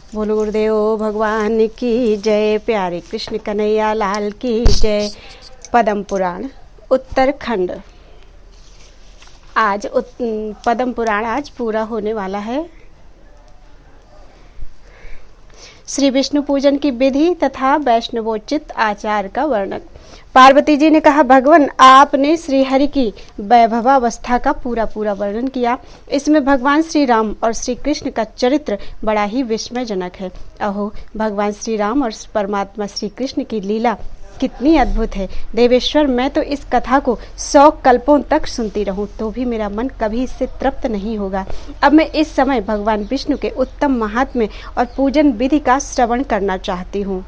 बोलो गुरुदेव भगवान की जय। प्यारे कृष्ण कन्हैया लाल की जय। पद्म पुराण उत्तरखंड। आज पद्म पुराण आज पूरा होने वाला है। श्री विष्णु पूजन की विधि तथा वैष्णवोचित आचार का वर्णन। पार्वती जी ने कहा, भगवान आपने श्री हरि की वैभवावस्था का पूरा वर्णन किया। इसमें भगवान श्री राम और श्री कृष्ण का चरित्र बड़ा ही विस्मयजनक है। अहो, भगवान श्री राम और परमात्मा श्री कृष्ण की लीला कितनी अद्भुत है। देवेश्वर, मैं तो इस कथा को 100 कल्पों तक सुनती रहूं तो भी मेरा मन कभी इससे तृप्त नहीं होगा। अब मैं इस समय भगवान विष्णु के उत्तम महात्म्य और पूजन विधि का श्रवण करना चाहती हूँ।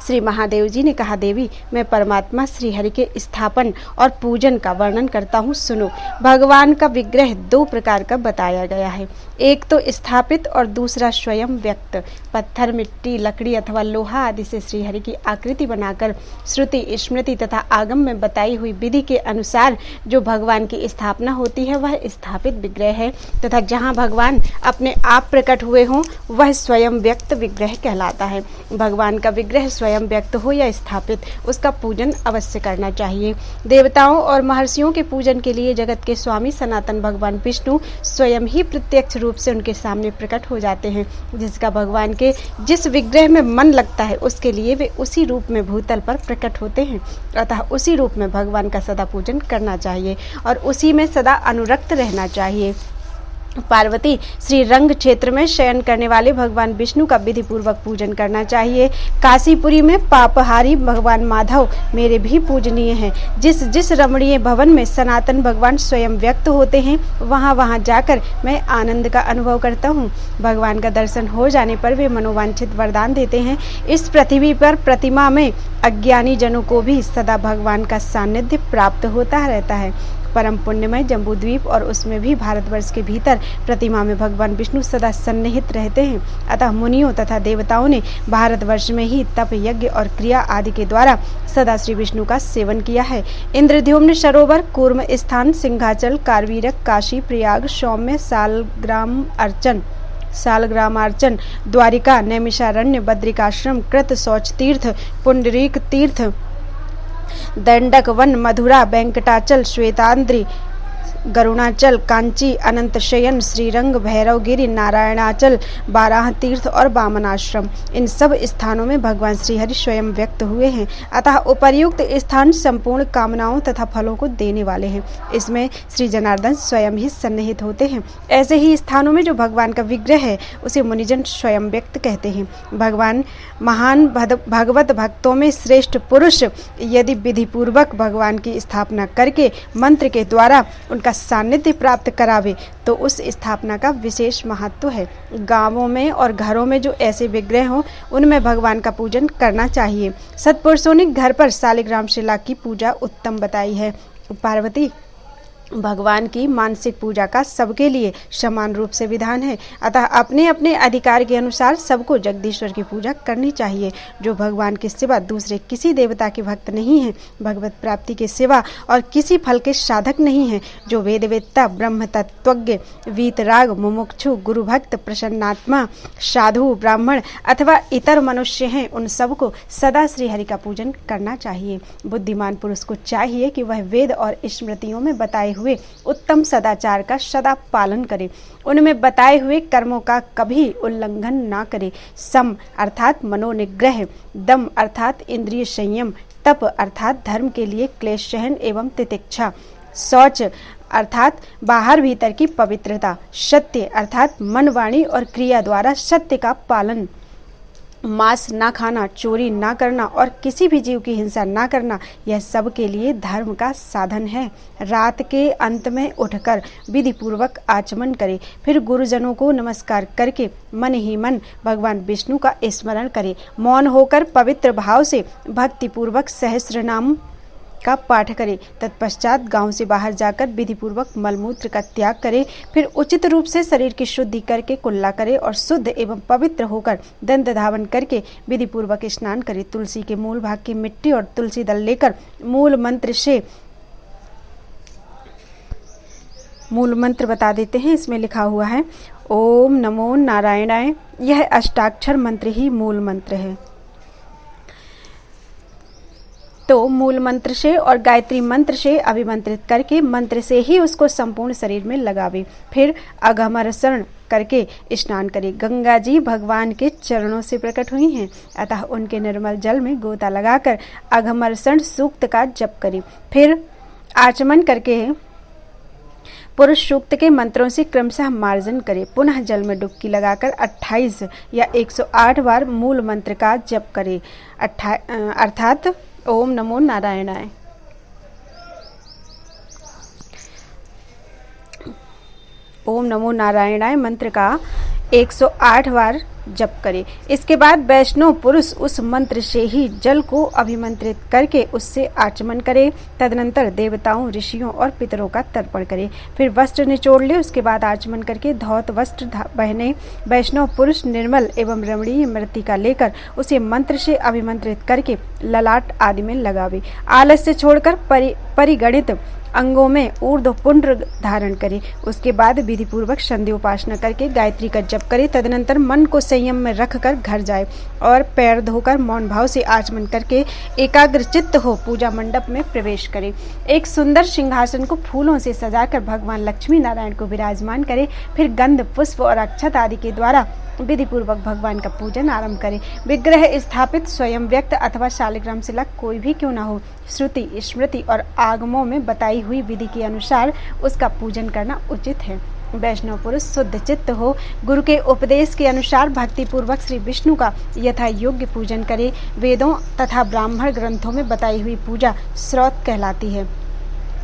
श्री महादेव जी ने कहा, देवी, मैं परमात्मा श्री हरि के स्थापन और पूजन का वर्णन करता हूँ, सुनो। भगवान का विग्रह 2 प्रकार का बताया गया है। एक तो स्थापित और दूसरा स्वयं व्यक्त। पत्थर, मिट्टी, लकड़ी अथवा लोहा आदि से श्री हरि की आकृति बनाकर श्रुति, स्मृति तथा आगम में बताई हुई विधि के अनुसार जो भगवान की स्थापना होती है वह स्थापित विग्रह है, तथा जहाँ भगवान अपने आप प्रकट हुए हों वह स्वयं व्यक्त विग्रह कहलाता है। भगवान का विग्रह स्वयं व्यक्त हो या स्थापित, उसका पूजन अवश्य करना चाहिए। देवताओं और महर्षियों के पूजन के लिए जगत के स्वामी सनातन भगवान विष्णु स्वयं ही प्रत्यक्ष रूप से उनके सामने प्रकट हो जाते हैं। जिसका भगवान के जिस विग्रह में मन लगता है उसके लिए वे उसी रूप में भूतल पर प्रकट होते हैं। अतः उसी रूप में भगवान का सदा पूजन करना चाहिए और उसी में सदा अनुरक्त रहना चाहिए। पार्वती, श्री रंग क्षेत्र में शयन करने वाले भगवान विष्णु का विधि पूर्वक पूजन करना चाहिए। काशीपुरी में पापहारी भगवान माधव मेरे भी पूजनीय हैं। जिस जिस रमणीय भवन में सनातन भगवान स्वयं व्यक्त होते हैं वहाँ जाकर मैं आनंद का अनुभव करता हूँ। भगवान का दर्शन हो जाने पर वे मनोवांछित वरदान देते हैं। इस पृथ्वी पर प्रतिमा में अज्ञानी जनों को भी सदा भगवान का सानिध्य प्राप्त होता रहता है। परम पुण्यमय जम्बूद्वीप और उसमें भी भारतवर्ष के भीतर प्रतिमा में भगवान विष्णु सदा सन्निहित रहते हैं। अतः मुनियों तथा देवताओं ने भारतवर्ष में ही तप, यज्ञ और क्रिया आदि के द्वारा सदा श्री विष्णु का सेवन किया है। इंद्रद्युम्न सरोवर, कूर्म स्थान, सिंहाचल, कारवीरक, काशी, प्रयाग, सौम्य, सालग्रामार्चन, द्वारिका, नैमिषारण्य, बद्रिकाश्रम, कृत शौच तीर्थ, पुंडरीक तीर्थ, दंडक वन, मधुरा, वेंकटाचल, श्वेताद्रि, गरुणाचल, कांची, अनंत शयन, श्रीरंग, भैरवगिरी, नारायणाचल, बाराह तीर्थ और वामनाश्रम, इन सब स्थानों में भगवान श्री हरि स्वयं व्यक्त हुए हैं। अतः उपर्युक्त स्थान संपूर्ण कामनाओं तथा फलों को देने वाले हैं। इसमें श्री जनार्दन स्वयं ही सन्निहित होते हैं। ऐसे ही स्थानों में जो भगवान का विग्रह है उसे मुनिजन स्वयं व्यक्त कहते हैं। भगवान महान भगवत भक्तों में श्रेष्ठ पुरुष यदि विधि पूर्वक भगवान की स्थापना करके मंत्र के द्वारा उनका सानिध्य प्राप्त करावे तो उस स्थापना का विशेष महत्व है। गांवों में और घरों में जो ऐसे विग्रह हों उनमें भगवान का पूजन करना चाहिए। सत्पुरुषों ने घर पर शालिग्राम शिला की पूजा उत्तम बताई है। पार्वती, भगवान की मानसिक पूजा का सबके लिए समान रूप से विधान है। अतः अपने अपने अधिकार के अनुसार सबको जगदीश्वर की पूजा करनी चाहिए। जो भगवान के सिवा दूसरे किसी देवता के भक्त नहीं है, भगवत प्राप्ति के सिवा और किसी फल के साधक नहीं है, जो वेदवेत्ता, ब्रह्म तत्वज्ञ, वीतराग, मुमुक्षु, गुरु भक्त, प्रसन्नात्मा, साधु, ब्राह्मण अथवा इतर मनुष्य हैं, उन सबको सदा श्री हरि का पूजन करना चाहिए। बुद्धिमान पुरुष को चाहिए कि वह वेद और स्मृतियों में बताए हुए उत्तम सदाचार का सदा पालन करे, उनमें बताए हुए कर्मों का कभी उल्लंघन ना करे। सम अर्थात मनोनिग्रह, दम अर्थात इंद्रिय संयम, तप अर्थात धर्म के लिए क्लेश सहन एवं तितिक्षा, शौच अर्थात बाहर भीतर की पवित्रता, सत्य अर्थात मन, वाणी और क्रिया द्वारा सत्य का पालन, मांस ना खाना, चोरी ना करना और किसी भी जीव की हिंसा ना करना, यह सब के लिए धर्म का साधन है। रात के अंत में उठकर विधि पूर्वक आचमन करे, फिर गुरुजनों को नमस्कार करके मन ही मन भगवान विष्णु का स्मरण करे। मौन होकर पवित्र भाव से भक्ति पूर्वक सहस्र नाम का पाठ करे। तत्पश्चात गांव से बाहर जाकर विधि पूर्वक मलमूत्र का त्याग करे। फिर उचित रूप से शरीर की शुद्धि करके कुल्ला करे और शुद्ध एवं पवित्र होकर दंत धावन करके विधि पूर्वक स्नान करे। तुलसी के मूल भाग की मिट्टी और तुलसी दल लेकर मूल मंत्र बता देते हैं। इसमें लिखा हुआ है, ओम नमो नारायणाय। यह अष्टाक्षर मंत्र ही मूल मंत्र है। तो मूल मंत्र से और गायत्री मंत्र से अभिमंत्रित करके मंत्र से ही उसको संपूर्ण शरीर में लगावे। फिर अघमर्षण करके स्नान करे। गंगा जी भगवान के चरणों से प्रकट हुई हैं, अतः उनके निर्मल जल में गोता लगाकर अघमर्षण सूक्त का जप करे। फिर आचमन करके पुरुष सूक्त के मंत्रों से क्रमशः मार्जन करे। पुनः जल में डुबकी लगाकर 28 या 108 बार मूल मंत्र का जप करे, अर्थात ओम नमो नारायणाय। ओम नमो नारायणाय मंत्र का 108 बार जप करे। इसके बाद वैष्णव पुरुष उस मंत्र से ही जल को अभिमंत्रित करके उससे आचमन करे। तदनंतर देवताओं, ऋषियों और पितरों का तर्पण करे। फिर वस्त्र निचोड़ ले। उसके बाद आचमन करके धौत वस्त्र पहने वैष्णव पुरुष निर्मल एवं रमणीय मृत्तिका लेकर उसे मंत्र से अभिमंत्रित करके ललाट आदि में लगावे। आलस्य छोड़कर परिगणित अंगों में ऊर्ध्व पुंड धारण करे। उसके बाद विधि पूर्वक संध्या उपासना करके गायत्री का जप करे। तदनंतर मन को संयम में रखकर घर जाए और पैर धोकर मौन भाव से आचमन करके एकाग्र चित्त हो पूजा मंडप में प्रवेश करे। एक सुंदर सिंहासन को फूलों से सजाकर भगवान लक्ष्मी नारायण को विराजमान करे। फिर गंध, पुष्प और अक्षत आदि के द्वारा विधि पूर्वक भगवान का पूजन आरंभ करे। विग्रह स्थापित स्वयं व्यक्त अथवा शालिग्राम शिला कोई भी क्यों न हो, श्रुति, स्मृति और आगमों में बताई हुई विधि के अनुसार उसका पूजन करना उचित है। वैष्णव पुरुष शुद्ध चित्त हो, गुरु के उपदेश के अनुसार भक्ति पूर्वक श्री विष्णु का यथा योग्य पूजन करे। वेदों तथा ब्राह्मण ग्रंथों में बताई हुई पूजा श्रौत कहलाती है।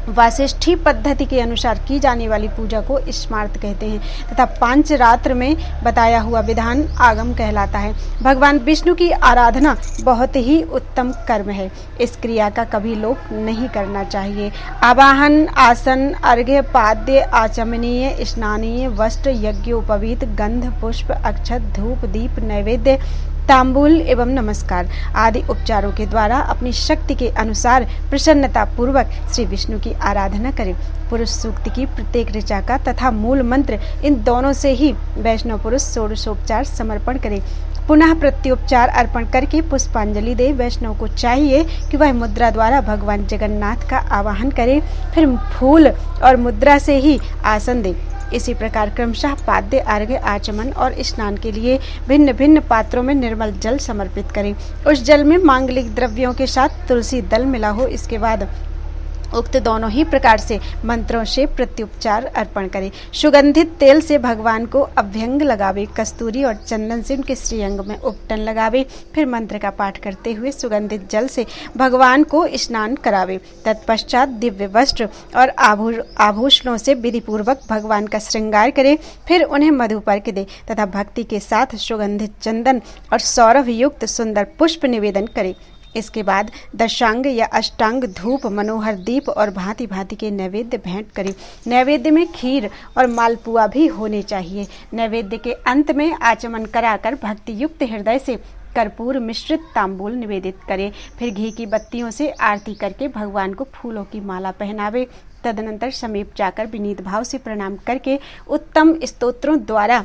वासिष्ठी पद्धति के अनुसार की जाने वाली पूजा को स्मार्त कहते हैं तथा पांचरात्र में बताया हुआ विधान आगम कहलाता है। भगवान विष्णु की आराधना बहुत ही उत्तम कर्म है। इस क्रिया का कभी लोप नहीं करना चाहिए। आवाहन, आसन, अर्घ्य, पाद्य, आचमनीय, स्नानीय, वस्त्र, यज्ञोपवीत, गंध, पुष्प, अक्षत, धूप, दीप, नैवेद्य, तांबूल एवं नमस्कार आदि उपचारों के द्वारा अपनी शक्ति के अनुसार प्रसन्नता पूर्वक श्री विष्णु की आराधना करें। पुरुष सूक्त की प्रत्येक ऋचा का तथा मूल मंत्र इन दोनों से ही वैष्णव पुरुष षोडशोपचार समर्पण करें। पुनः प्रत्योपचार अर्पण करके पुष्पांजलि दे। वैष्णव को चाहिए कि वह मुद्रा द्वारा भगवान जगन्नाथ का आवाहन करे, फिर फूल और मुद्रा से ही आसन दे। इसी प्रकार क्रमशः पाद्य, अर्घ्य, आचमन और स्नान के लिए भिन्न भिन्न पात्रों में निर्मल जल समर्पित करें। उस जल में मांगलिक द्रव्यों के साथ तुलसी दल मिला हो। इसके बाद उक्त दोनों ही प्रकार से मंत्रों से प्रत्युपचार अर्पण करें। सुगंधित तेल से भगवान को अभ्यंग लगावे। कस्तूरी और चंदन से उनके श्रीअंग में उपटन लगावे। फिर मंत्र का पाठ करते हुए सुगंधित जल से भगवान को स्नान करावे। तत्पश्चात दिव्य वस्त्र और आभूषणों से विधि पूर्वक भगवान का श्रृंगार करे। फिर उन्हें मधुपर्क दे तथा भक्ति के साथ सुगंधित चंदन और सौरभ युक्त सुंदर पुष्प निवेदन करे। इसके बाद दशांग या अष्टांग धूप, मनोहर दीप और भांति भांति के नैवेद्य भेंट करें। नैवेद्य में खीर और मालपुआ भी होने चाहिए। नैवेद्य के अंत में आचमन कराकर भक्ति युक्त हृदय से कर्पूर मिश्रित तांबूल निवेदित करें। फिर घी की बत्तियों से आरती करके भगवान को फूलों की माला पहनावे। तदनंतर समीप जाकर विनीत भाव से प्रणाम करके उत्तम स्तोत्रों द्वारा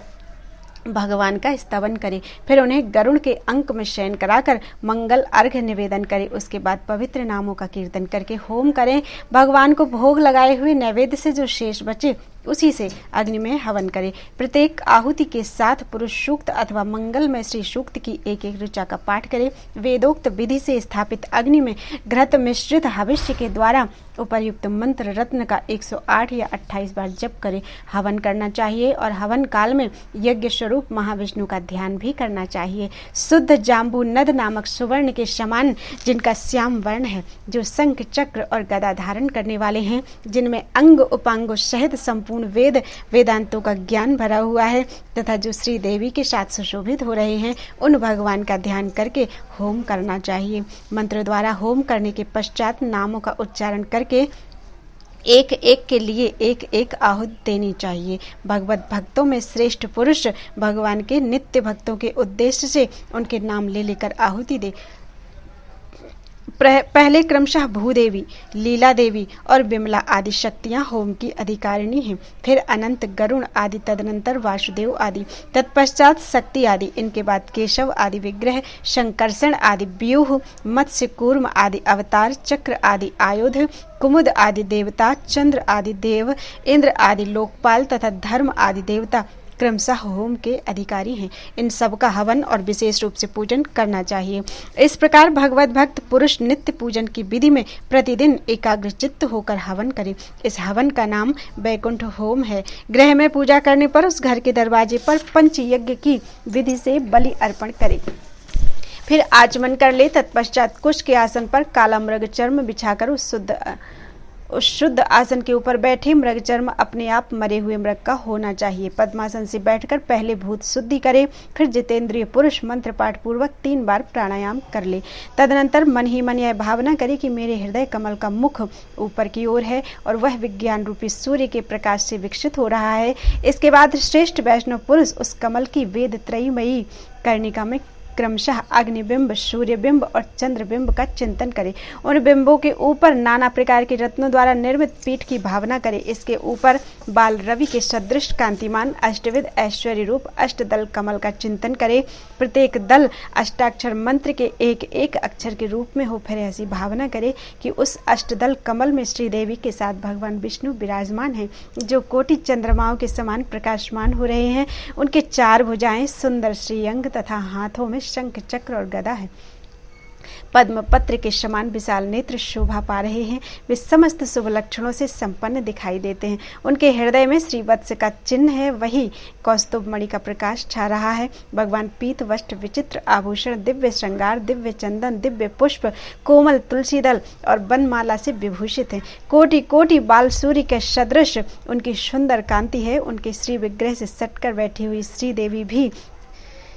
भगवान का स्तवन करे। फिर उन्हें गरुड़ के अंक में शयन कराकर मंगल अर्घ्य निवेदन करे। उसके बाद पवित्र नामों का कीर्तन करके होम करें। भगवान को भोग लगाए हुए नैवेद्य से जो शेष बचे उसी से अग्नि में हवन करे। प्रत्येक आहुति के साथ पुरुष सूक्त अथवा मंगल में श्री सूक्त की एक एक ऋचा का पाठ करे। वेदोक्त विधि से स्थापित अग्नि में घृत मिश्रित हविष्य के द्वारा उपर्युक्त मंत्र रत्न का 108 या 28 बार जप करे। हवन करना चाहिए और हवन काल में यज्ञ स्वरूप महाविष्णु का ध्यान भी करना चाहिए। शुद्ध जाम्बू नद नामक सुवर्ण के समान जिनका श्याम वर्ण है, जो शंख चक्र और गदा धारण करने वाले हैं, जिनमें अंग उपांगों सहित संपूर्ण वेदांतों का ज्ञान भरा हुआ है तथा जो श्री देवी के साथ सुशोभित हो रहे हैं, उन भगवान का ध्यान करके होम करना चाहिए। मंत्र द्वारा होम करने के पश्चात नामों का उच्चारण करके एक एक के लिए एक एक आहुति देनी चाहिए। भगवत भक्तों में श्रेष्ठ पुरुष भगवान के नित्य भक्तों के उद्देश्य से उनके नाम ले लेकर आहुति दे। पहले क्रमशः भूदेवी, लीला देवी और विमला आदि शक्तियां होम की अधिकारिणी हैं। फिर अनंत, गरुण आदि, तदनंतर वासुदेव आदि, तत्पश्चात शक्ति आदि, इनके बाद केशव आदि विग्रह, शंकरषण आदि व्यूह, मत्स्य कूर्म आदि अवतार, चक्र आदि आयुध, कुमुद आदि देवता, चंद्र आदि देव, इंद्र आदि लोकपाल तथा धर्म आदि देवता क्रमशः होम के अधिकारी हैं। इन सब का हवन और विशेष रूप से पूजन करना चाहिए। इस प्रकार भगवत भक्त पुरुष नित्य पूजन की विधि में प्रतिदिन एकाग्रचित्त होकर हवन करे। इस हवन का नाम वैकुंठ होम है। गृह में पूजा करने पर उस घर के दरवाजे पर पंच यज्ञ की विधि से बलि अर्पण करे। फिर आचमन कर ले। तत्पश्चात कुश के आसन पर काला मृग चर्म बिछाकर उस शुद्ध आसन के ऊपर बैठे। मृग चर्म अपने आप मरे हुए मृग का होना चाहिए। पद्मासन से बैठकर पहले भूत शुद्धि करे। फिर जितेंद्रिय पुरुष मंत्र पाठ पूर्वक 3 बार प्राणायाम कर ले। तदनंतर मन ही मन यह भावना करे कि मेरे हृदय कमल का मुख ऊपर की ओर है और वह विज्ञान रूपी सूर्य के प्रकाश से विकसित हो रहा है। इसके बाद श्रेष्ठ वैष्णव पुरुष उस कमल की वेद त्रयीमयी कर्णिका में क्रमशः अग्निबिंब, सूर्यबिंब और चंद्रबिंब का चिंतन करे। उन बिंबों के ऊपर नाना प्रकार के रत्नों द्वारा निर्मित पीठ की भावना करे। इसके ऊपर बाल रवि के सदृश कांतिमान अष्टविध ऐश्वर्य रूप अष्टदल कमल का चिंतन करे। प्रत्येक दल अष्टाक्षर मंत्र के एक एक अक्षर के रूप में हो। फिर ऐसी भावना करे कि उस अष्टदल कमल में श्रीदेवी के साथ भगवान विष्णु विराजमान हैं, जो कोटि चंद्रमाओं के समान प्रकाशमान हो रहे हैं। उनके 4 भुजाएं, सुंदर श्रीअंग तथा हाथों में शंख, चक्र और गदा है। पद्म पत्र के समान विशाल नेत्र शोभा पा रहे हैं। वे समस्त शुभ लक्षणों से संपन्न दिखाई देते हैं। उनके हृदय में श्रीवत्स का चिन्ह है, वही कौस्तुभ मणि का प्रकाश छा रहा है। भगवान पीत वस्त्र, विचित्र आभूषण, दिव्य श्रृंगार, दिव्य चंदन, दिव्य पुष्प, कोमल तुलसी दल और बनमाला से विभूषित हैं। कोटि कोटि बाल सूर्य के सदृश उनकी सुंदर कांति है। उनके श्री विग्रह से सटकर बैठी हुई श्री देवी भी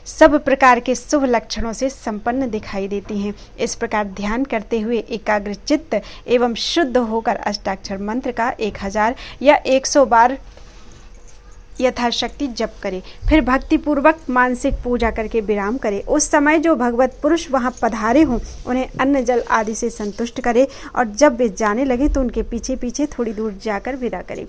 सब प्रकार के शुभ लक्षणों से संपन्न दिखाई देती हैं। इस प्रकार ध्यान करते हुए एकाग्र चित्त एवं शुद्ध होकर अष्टाक्षर मंत्र का 1000 या 100 बार यथाशक्ति जप करे। फिर भक्ति पूर्वक मानसिक पूजा करके विराम करे। उस समय जो भगवत पुरुष वहां पधारे हों उन्हें अन्न जल आदि से संतुष्ट करे और जब वे जाने लगे तो उनके पीछे पीछे थोड़ी दूर जाकर विदा करे।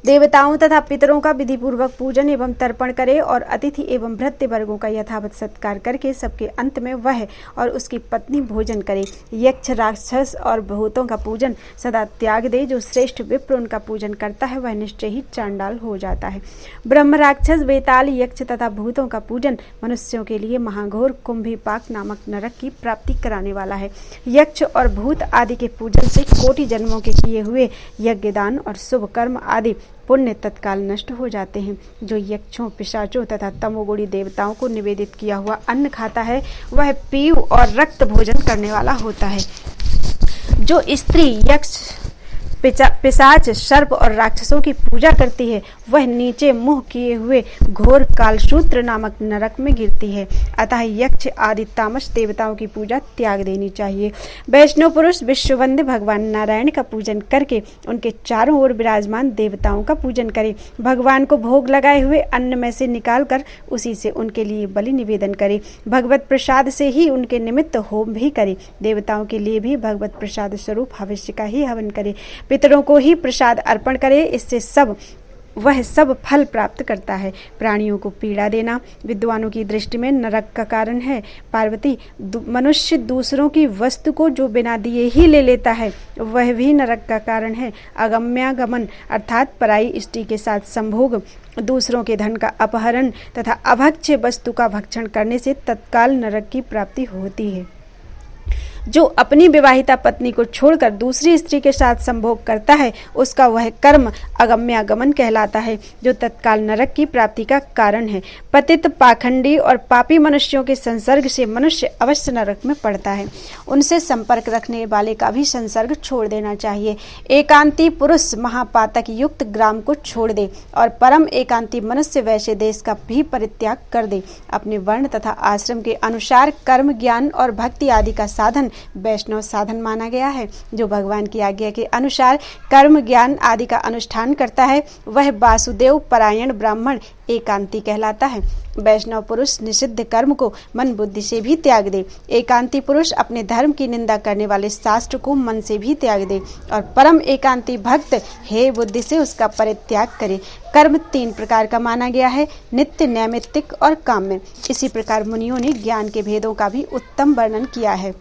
देवताओं तथा पितरों का विधि पूर्वक पूजन एवं तर्पण करे और अतिथि एवं भृत्य वर्गों का यथावत सत्कार करके सबके अंत में वह और उसकी पत्नी भोजन करे। यक्ष, राक्षस और भूतों का पूजन सदा त्याग दे। जो श्रेष्ठ विप्र उनका पूजन करता है वह निश्चय ही चांडाल हो जाता है। ब्रह्म, राक्षस, बेताल, यक्ष तथा भूतों का पूजन मनुष्यों के लिए महाघोर कुंभीपाक नामक नरक की प्राप्ति कराने वाला है। यक्ष और भूत आदि के पूजन से कोटि जन्मों के किए हुए यज्ञ, दान और शुभ कर्म आदि पुण्य तत्काल नष्ट हो जाते हैं। जो यक्षों, पिशाचों तथा तमोगुणी देवताओं को निवेदित किया हुआ अन्न खाता है वह पीव और रक्त भोजन करने वाला होता है। जो स्त्री यक्ष, पिशाच, सर्प और राक्षसों की पूजा करती है वह नीचे मुंह किए हुए घोर कालसूत्र नामक नरक में गिरती है। अतः यक्ष आदि तामस देवताओं की पूजा त्याग देनी चाहिए। वैष्णव पुरुष विश्ववंद्य भगवान नारायण का पूजन करके उनके चारों ओर विराजमान देवताओं का पूजन करे। भगवान को भोग लगाए हुए अन्न में से निकालकर उसी से उनके लिए बलि निवेदन करे। भगवत प्रसाद से ही उनके निमित्त होम भी करे। देवताओं के लिए भी भगवत प्रसाद स्वरूप हविष्य का ही हवन करे। पितरों को ही प्रसाद अर्पण करे। इससे वह सब फल प्राप्त करता है। प्राणियों को पीड़ा देना विद्वानों की दृष्टि में नरक का कारण है। पार्वती, मनुष्य दूसरों की वस्तु को जो बिना दिए ही ले लेता है वह भी नरक का कारण है। अगम्यागमन अर्थात पराई स्त्री के साथ संभोग, दूसरों के धन का अपहरण तथा अभक्ष्य वस्तु का भक्षण करने से तत्काल नरक की प्राप्ति होती है। जो अपनी विवाहिता पत्नी को छोड़कर दूसरी स्त्री के साथ संभोग करता है उसका वह कर्म अगम्यागमन कहलाता है, जो तत्काल नरक की प्राप्ति का कारण है। पतित, पाखंडी और पापी मनुष्यों के संसर्ग से मनुष्य अवश्य नरक में पड़ता है। उनसे संपर्क रखने वाले का भी संसर्ग छोड़ देना चाहिए। एकांती पुरुष महापातक युक्त ग्राम को छोड़ दे और परम एकांती मनुष्य वैश्य देश का भी परित्याग कर दे। अपने वर्ण तथा आश्रम के अनुसार कर्म, ज्ञान और भक्ति आदि का साधन वैष्णव साधन माना गया है। जो भगवान की आज्ञा के अनुसार कर्म ज्ञान आदि का अनुष्ठान करता है वह वासुदेव परायण ब्राह्मण एकांती कहलाता है। वैष्णव पुरुष निषिद्ध कर्म को मन बुद्धि से भी त्याग दे। एकांती पुरुष अपने धर्म की निंदा करने वाले शास्त्र को मन से भी त्याग दे और परम एकांती भक्त हे बुद्धि से उसका परित्याग करे। कर्म 3 प्रकार का माना गया है, नित्य, नैमित्तिक और काम्य। इसी प्रकार मुनियों ने ज्ञान के भेदों का भी उत्तम वर्णन किया है।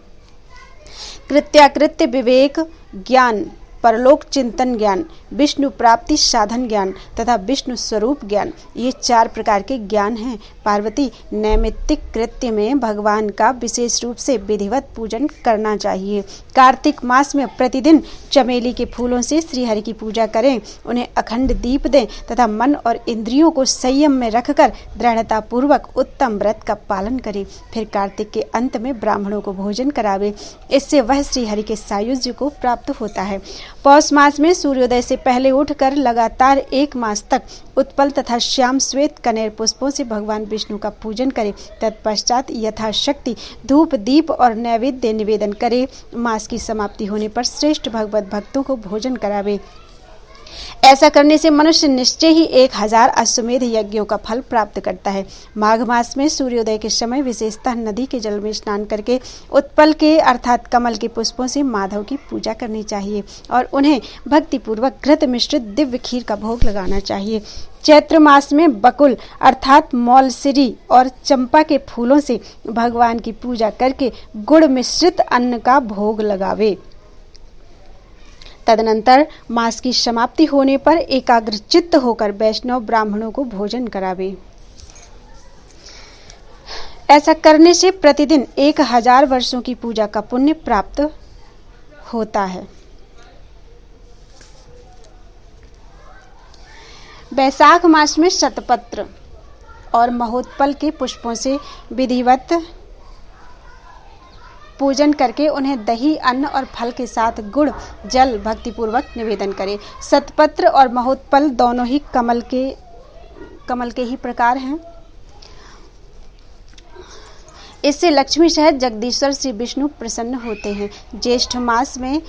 कृत्याकृत्य विवेक ज्ञान, परलोक चिंतन ज्ञान, विष्णु प्राप्ति साधन ज्ञान तथा विष्णु स्वरूप ज्ञान, ये 4 प्रकार के ज्ञान हैं। पार्वती, नैमित्तिक कृत्य में भगवान का विशेष रूप से विधिवत पूजन करना चाहिए। कार्तिक मास में प्रतिदिन चमेली के फूलों से श्रीहरि की पूजा करें, उन्हें अखंड दीप दें तथा मन और इंद्रियों को संयम में रखकर दृढ़ता पूर्वक उत्तम व्रत का पालन करें। फिर कार्तिक के अंत में ब्राह्मणों को भोजन करावे, इससे वह श्रीहरि के सायुज्य को प्राप्त होता है। पौष मास में सूर्योदय से पहले उठकर लगातार 1 मास तक उत्पल तथा श्याम श्वेत कनेर पुष्पों से भगवान विष्णु का पूजन करे। तत्पश्चात यथाशक्ति धूप दीप और नैवेद्य निवेदन करे। मास की समाप्ति होने पर श्रेष्ठ भगवत भक्तों को भोजन करावे। ऐसा करने से मनुष्य निश्चय ही 1000 अश्वमेध यज्ञों का फल प्राप्त करता है। माघ मास में सूर्योदय के समय विशेषतः नदी के जल में स्नान करके उत्पल के अर्थात कमल के पुष्पों से माधव की पूजा करनी चाहिए और उन्हें भक्ति पूर्वक घृत मिश्रित दिव्य खीर का भोग लगाना चाहिए। चैत्र मास में बकुल अर्थात मौलसिरी और चंपा के फूलों से भगवान की पूजा करके गुड़ मिश्रित अन्न का भोग लगावे। तदनंतर मास की समाप्ति होने पर एकाग्रचित्त होकर वैष्णव ब्राह्मणों को भोजन करावे। ऐसा करने से प्रतिदिन 1000 वर्षों की पूजा का पुण्य प्राप्त होता है। वैशाख मास में शतपत्र और महोत्पल के पुष्पों से विधिवत पूजन करके उन्हें दही अन्न और फल के साथ गुड़ जल भक्तिपूर्वक निवेदन करें। शतपत्र और महोत्पल दोनों ही कमल के ही प्रकार हैं। इससे लक्ष्मी सहित जगदीश्वर श्री विष्णु प्रसन्न होते हैं। ज्येष्ठ मास में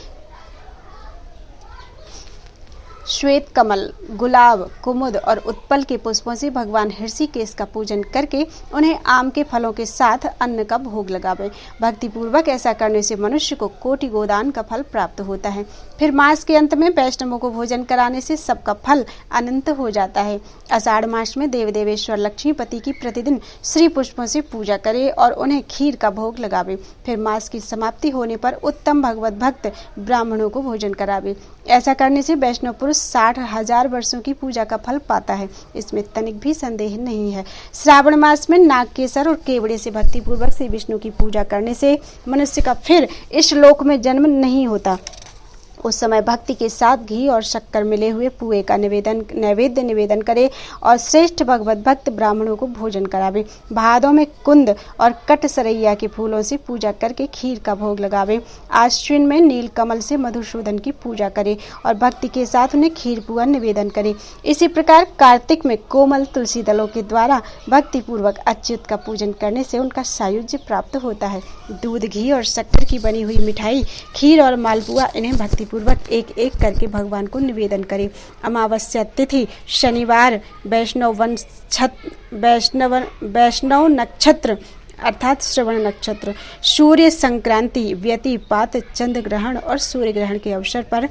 श्वेत कमल, गुलाब, कुमुद और उत्पल के पुष्पों से भगवान हृषिकेश का पूजन करके उन्हें आम के फलों के साथ अन्न का भोग लगावे। भक्ति पूर्वक ऐसा करने से मनुष्य को कोटि गोदान का फल प्राप्त होता है। फिर मास के अंत में वैष्णवों को भोजन कराने से सबका फल अनंत हो जाता है। आषाढ़ मास में देव देवेश्वर लक्ष्मीपति की प्रतिदिन श्री पुष्पों से पूजा करे और उन्हें खीर का भोग लगावे। फिर मास की समाप्ति होने पर उत्तम भगवत भक्त ब्राह्मणों को भोजन करावे। ऐसा करने से वैष्णव पुरुष 60,000 वर्षों की पूजा का फल पाता है, इसमें तनिक भी संदेह नहीं है। श्रावण मास में नाग केसर और केवड़े से भक्ति पूर्वक श्री विष्णु की पूजा करने से मनुष्य का फिर इस लोक में जन्म नहीं होता। उस समय भक्ति के साथ घी और शक्कर मिले हुए पुए का नैवेद्य निवेदन करे और श्रेष्ठ भगवत भक्त ब्राह्मणों को भोजन करावे। भादों में कुंद और कट सरैया के फूलों से पूजा करके खीर का भोग लगावे। आश्विन में नील कमल से मधुसूदन की पूजा करे और भक्ति के साथ उन्हें खीर पुआ निवेदन करे। इसी प्रकार कार्तिक में कोमल तुलसी दलों के द्वारा भक्ति पूर्वक अच्युत का पूजन करने से उनका सायुज्य प्राप्त होता है। दूध, घी और शक्कर की बनी हुई मिठाई, खीर और मालपुआ इन्हें भक्ति पूर्वक एक एक करके भगवान को निवेदन करें। अमावस्या तिथि शनिवार, वैष्णव नक्षत्र अर्थात श्रवण नक्षत्र, सूर्य संक्रांति, व्यतिपात, चंद्र ग्रहण और सूर्य ग्रहण के अवसर पर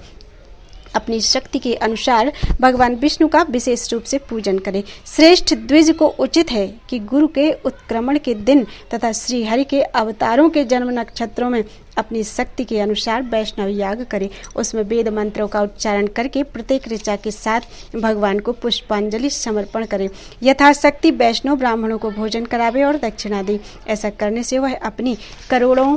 अपनी शक्ति के अनुसार भगवान विष्णु का विशेष रूप से पूजन करें। श्रेष्ठ द्विज को उचित है कि गुरु के उत्क्रमण के दिन तथा श्री हरि के अवतारों के जन्म नक्षत्रों में अपनी शक्ति के अनुसार वैष्णव याग करें। उसमें वेद मंत्रों का उच्चारण करके प्रत्येक ऋचा के साथ भगवान को पुष्पांजलि समर्पण करें। यथाशक्ति वैष्णव ब्राह्मणों को भोजन करावे और दक्षिणा दे। ऐसा करने से वह अपनी करोड़ों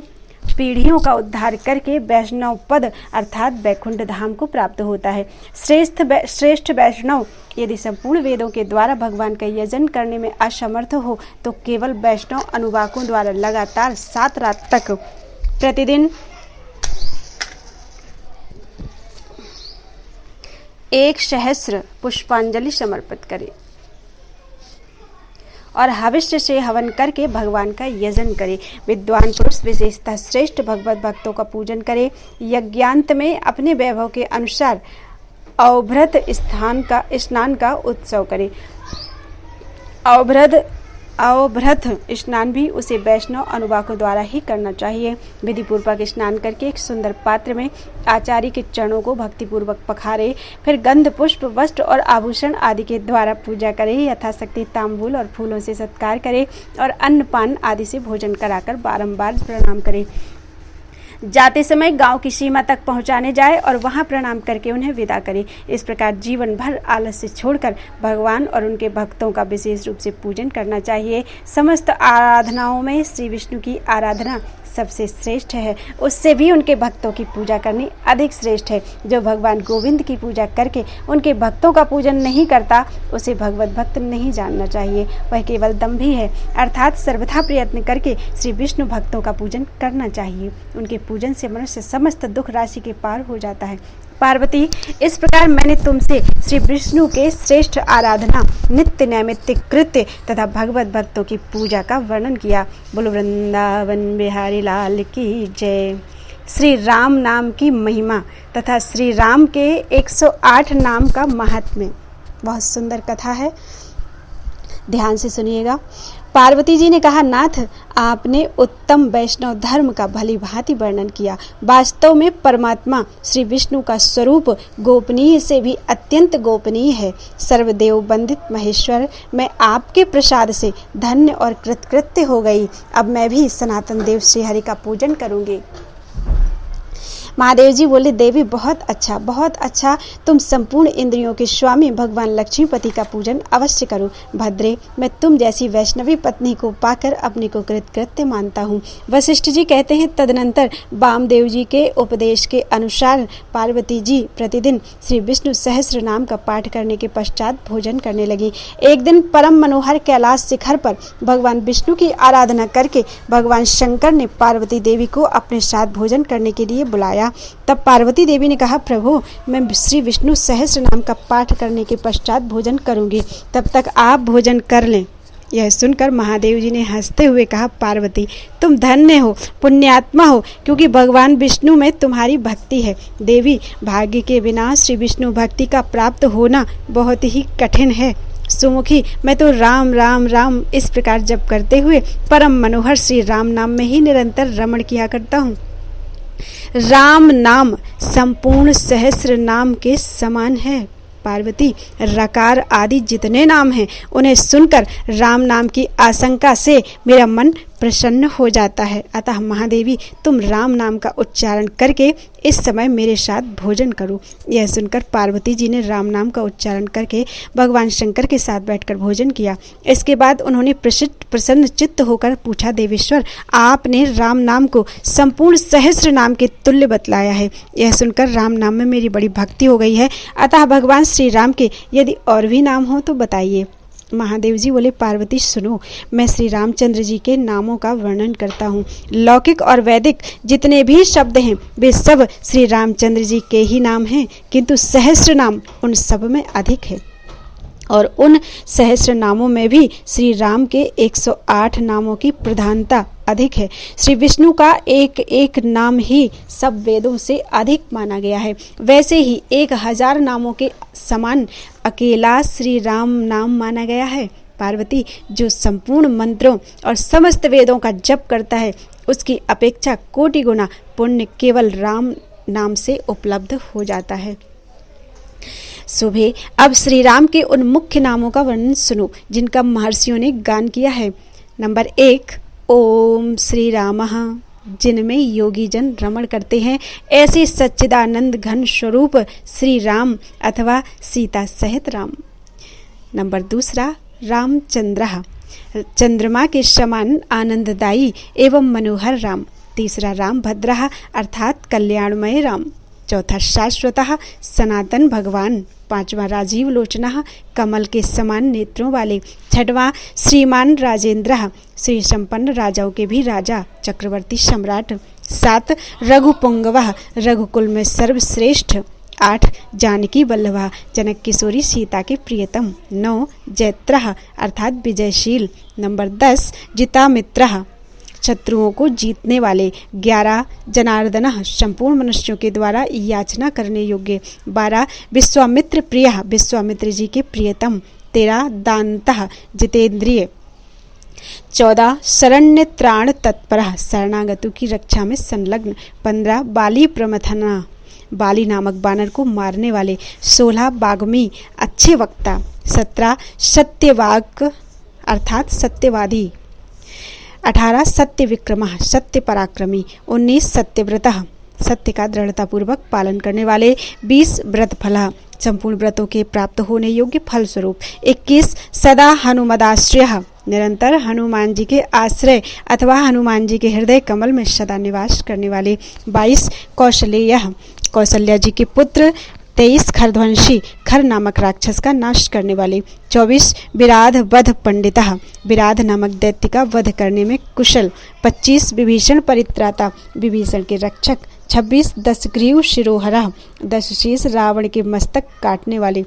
पीढ़ियों का उद्धार करके वैष्णव पद अर्थात वैकुंठ धाम को प्राप्त होता है। श्रेष्ठ वैष्णव यदि संपूर्ण वेदों के द्वारा भगवान का यजन करने में असमर्थ हो तो केवल वैष्णव अनुवाकों द्वारा लगातार 7 रात तक प्रतिदिन 1000 पुष्पांजलि समर्पित करे और हविष्य से हवन करके भगवान का यजन करे। विद्वान पुरुष विशेषतः श्रेष्ठ भगवत भक्तों का पूजन करे। यज्ञांत में अपने वैभव के अनुसार अवभृत स्नान का उत्सव करे। अवभृत स्नान भी उसे वैष्णव अनुवाकों द्वारा ही करना चाहिए। विधि पूर्वक स्नान करके एक सुंदर पात्र में आचार्य के चरणों को भक्तिपूर्वक पखारे, फिर गंध पुष्प वस्त्र और आभूषण आदि के द्वारा पूजा करे। यथाशक्ति तांबूल और फूलों से सत्कार करे और अन्न पान आदि से भोजन कराकर बारंबार प्रणाम करे। जाते समय गांव की सीमा तक पहुंचाने जाए और वहां प्रणाम करके उन्हें विदा करे। इस प्रकार जीवन भर आलस्य छोड़कर भगवान और उनके भक्तों का विशेष रूप से पूजन करना चाहिए। समस्त आराधनाओं में श्री विष्णु की आराधना सबसे श्रेष्ठ है। उससे भी उनके भक्तों की पूजा करनी अधिक श्रेष्ठ है। जो भगवान गोविंद की पूजा करके उनके भक्तों का पूजन नहीं करता, उसे भगवत भक्त नहीं जानना चाहिए। वह केवल दंभी है, अर्थात सर्वथा प्रयत्न करके श्री विष्णु भक्तों का पूजन करना चाहिए। उनके पूजन से मनुष्य समस्त दुख राशि के पार हो जाता है। पार्वती, इस प्रकार मैंने तुमसे श्री विष्णु के श्रेष्ठ आराधना, नित्य नैमित्तिक कृत्य तथा भगवत भक्तों की पूजा का वर्णन किया। बोलो वृंदावन बिहारी लाल की जय। श्री राम नाम की महिमा तथा श्री राम के 108 नाम का महात्म्य। बहुत सुंदर कथा है, ध्यान से सुनिएगा। पार्वती जी ने कहा, नाथ, आपने उत्तम वैष्णव धर्म का भली भांति वर्णन किया। वास्तव में परमात्मा श्री विष्णु का स्वरूप गोपनीय से भी अत्यंत गोपनीय है। सर्वदेव वंदित महेश्वर, मैं आपके प्रसाद से धन्य और कृतकृत्य हो गई। अब मैं भी सनातन देव श्री हरि का पूजन करूंगी। महादेव जी बोले, देवी बहुत अच्छा, तुम संपूर्ण इंद्रियों के स्वामी भगवान लक्ष्मीपति का पूजन अवश्य करो। भद्रे, मैं तुम जैसी वैष्णवी पत्नी को पाकर अपने को कृतकृत्य मानता हूँ। वशिष्ठ जी कहते हैं, तदनंतर वामदेव जी के उपदेश के अनुसार पार्वती जी प्रतिदिन श्री विष्णु सहस्र नाम का पाठ करने के पश्चात भोजन करने लगी। एक दिन परम मनोहर कैलाश शिखर पर भगवान विष्णु की आराधना करके भगवान शंकर ने पार्वती देवी को अपने साथ भोजन करने के लिए बुलाया। तब पार्वती देवी ने कहा, प्रभु, मैं श्री विष्णु सहस्र नाम का पाठ करने के पश्चात भोजन करूंगी, तब तक आप भोजन कर लें। यह सुनकर महादेव जी ने हंसते हुए कहा, पार्वती, तुम धन्य हो, पुण्यात्मा हो, क्योंकि भगवान विष्णु में तुम्हारी भक्ति है। देवी, भाग्य के बिना श्री विष्णु भक्ति का प्राप्त होना बहुत ही कठिन है। सुमुखी, मैं तो राम राम राम इस प्रकार जप करते हुए परम मनोहर श्री राम नाम में ही निरंतर रमण किया करता हूँ। राम नाम संपूर्ण सहस्र नाम के समान है। पार्वती, रकार आदि जितने नाम हैं, उन्हें सुनकर राम नाम की आशंका से मेरा मन प्रसन्न हो जाता है। अतः महादेवी, तुम राम नाम का उच्चारण करके इस समय मेरे साथ भोजन करो। यह सुनकर पार्वती जी ने राम नाम का उच्चारण करके भगवान शंकर के साथ बैठकर भोजन किया। इसके बाद उन्होंने प्रसन्न चित्त होकर पूछा, देवेश्वर, आपने राम नाम को संपूर्ण सहस्र नाम के तुल्य बतलाया है। यह सुनकर राम नाम में मेरी बड़ी भक्ति हो गई है। अतः भगवान श्री राम के यदि और भी नाम हो तो बताइए। महादेव जी बोले, पार्वती सुनो, मैं श्री रामचंद्र जी के नामों का वर्णन करता हूँ। लौकिक और वैदिक जितने भी शब्द हैं, वे सब श्री रामचंद्र जी के ही नाम हैं, किंतु सहस्र नाम उन सब में अधिक है। और उन सहस्र नामों में भी श्री राम के 108 नामों की प्रधानता अधिक है। श्री विष्णु का एक एक नाम ही सब वेदों से अधिक माना गया है। वैसे ही 1000 नामों के समान अकेला श्री राम नाम माना गया है। पार्वती, जो संपूर्ण मंत्रों और समस्त वेदों का जप करता है, उसकी अपेक्षा कोटि गुना पुण्य केवल राम नाम से उपलब्ध हो जाता है। सुबह, अब श्री राम के उन मुख्य नामों का वर्णन सुनो जिनका महर्षियों ने गान किया है। नंबर 1, ओम श्री रामः, जिनमें योगी जन रमण करते हैं। ऐसे सच्चिदानंद घन स्वरूप श्री राम अथवा सीता सहित राम। नंबर 2, रामचंद्रः, चंद्रमा के समान आनंददायी एवं मनोहर राम। 3, रामभद्रः, अर्थात कल्याणमय राम। 4, शाश्वतः, सनातन भगवान। 5, राजीव लोचनः, कमल के समान नेत्रों वाले। 6, श्रीमान राजेंद्रः, श्री संपन्न राजाओं के भी राजा, चक्रवर्ती सम्राट। 7, रघुपुंगवः, रघुकुल में सर्वश्रेष्ठ। 8 जानकी वल्लभा जनक किशोरी सीता के प्रियतम। 9 जैत्रः अर्थात विजयशील। नंबर 10 जितामित्रः शत्रुओं को जीतने वाले। 11 जनार्दनः संपूर्ण मनुष्यों के द्वारा याचना करने योग्य। 12 विश्वामित्र प्रियः विश्वामित्र जी के प्रियतम। 13 दान्तः जितेंद्रिय। 14 शरण्य त्राण तत्परः शरणागतों की रक्षा में संलग्न। 15 बाली प्रमथना बाली नामक बानर को मारने वाले। 16 बाग्मी अच्छे वक्ता। 17 सत्यवाक अर्थात सत्यवादी। 18 सत्य विक्रमः सत्य पराक्रमी। 19 सत्यव्रतः सत्य का दृढ़तापूर्वक पालन करने वाले। 20 व्रत फलः संपूर्ण व्रतों के प्राप्त होने योग्य फल स्वरूप। 21 सदा हनुमदाश्रयः निरंतर हनुमान जी के आश्रय अथवा हनुमान जी के हृदय कमल में सदा निवास करने वाले। 22 कौशलेयः कौशल्या जी के पुत्र। 23 खरध्वंशी खर नामक राक्षस का नाश करने वाले। 24 विराध वध पंडितः विराध नामक दैत्य का वध करने में कुशल। 25 विभीषण परित्राता विभीषण के रक्षक। 26 दशग्रीव शिरोहरः 10 शीश रावण के मस्तक काटने वाले।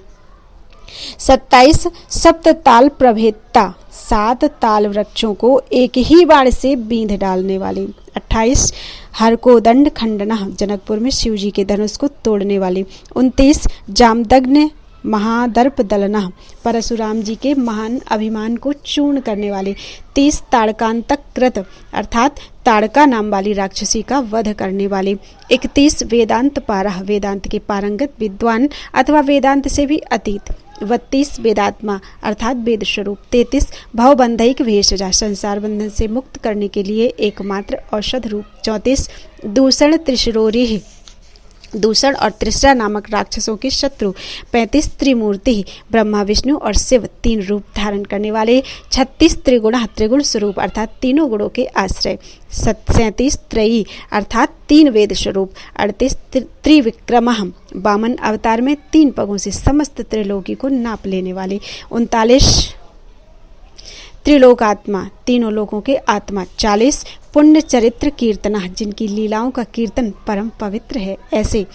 27 सप्तताल प्रभेदता 7 ताल वृक्षों को एक ही बाण से बींध डालने वाले। 28 हरकोदंड खंडनः जनकपुर में शिव जी के धनुष को तोड़ने वाले। 29 जामदग्न महादर्प दलनः परशुराम जी के महान अभिमान को चूर्ण करने वाले। 30 ताड़कांतक कृत अर्थात ताड़का नाम वाली राक्षसी का वध करने वाले। 31 वेदांत पारः वेदांत के पारंगत विद्वान अथवा वेदांत से भी अतीत। 32 वेदात्मा अर्थात वेद स्वरूप। 33 भवबंधैक भेषजा संसार बंधन से मुक्त करने के लिए एकमात्र औषध रूप। 34 दूषण त्रिशिरोरी दूषण और त्रिशरा नामक राक्षसों के शत्रु। 35 त्रिमूर्ति ब्रह्मा विष्णु और शिव 3 रूप धारण करने वाले। 36 त्रिगुण त्रिगुण स्वरूप अर्थात तीनों गुणों के आश्रय। 37 त्रयी अर्थात 3 वेद स्वरूप। 38 त्रिविक्रमः वामन अवतार में 3 पगों से समस्त त्रिलोकी को नाप लेने वाले। 39 त्रिलोकात्मा तीनों लोकों के आत्मा। 40 पुण्य चरित्र कीर्तना जिनकी लीलाओं का कीर्तन परम पवित्र है ऐसे।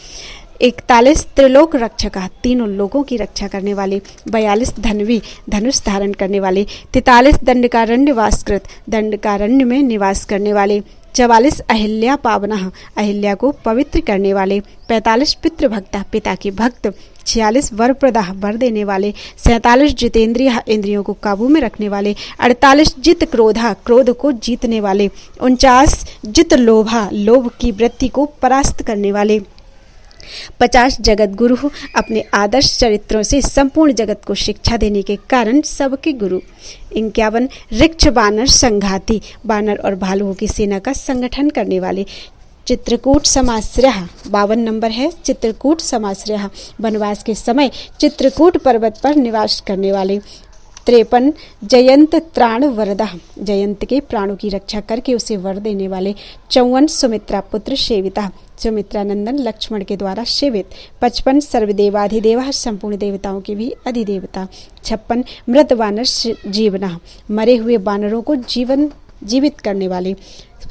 41 त्रिलोक रक्षक तीनों लोगों की रक्षा करने वाले। 42 धन्वी धनुष धारण करने वाले। 43 दंडकारण्य वासकृत दंडकारण्य में निवास करने वाले। 44 अहिल्या पावनः अहिल्या को पवित्र करने वाले। 45 पितृभक्ता पिता के भक्त। 46 वरप्रदाः वर देने वाले। 47 जितेंद्रिय इंद्रियों को काबू में रखने वाले। 48 जित क्रोधा क्रोध को जीतने वाले। 49 जित लोभा लोभ की वृत्ति को परास्त करने वाले। 50 जगत गुरु अपने आदर्श चरित्रों से संपूर्ण जगत को शिक्षा देने के कारण सबके गुरु। 51 ऋक्ष बानर संघाती बानर और भालुओं की सेना का संगठन करने वाले। चित्रकूट समाश्रयः 52 नंबर है। चित्रकूट समाश्रयः वनवास के समय चित्रकूट पर्वत पर निवास करने वाले। 53 जयंत त्राण वरदः जयंत के प्राणों की रक्षा करके उसे वर देने वाले। 54 सुमित्रा पुत्र सेविता सुमित्रा नंदन लक्ष्मण के द्वारा सेवित। 55 सर्वदेवाधिदेवः संपूर्ण देवताओं के भी अधिदेवता। 56 मृत वानर जीवनः मरे हुए वानरों को जीवित करने वाले।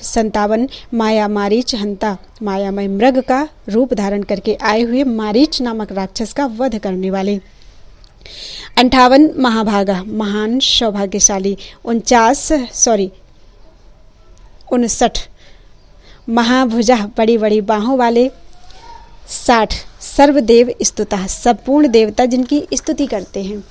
57 माया मारीच हंता मायामय मृग का रूप धारण करके आए हुए मारीच नामक राक्षस का वध करने वाले। 58 महाभागा महान सौभाग्यशाली। 59 महाभुजा बड़ी बड़ी बाहों वाले। 60 सर्वदेव स्तुतः संपूर्ण देवता जिनकी स्तुति करते हैं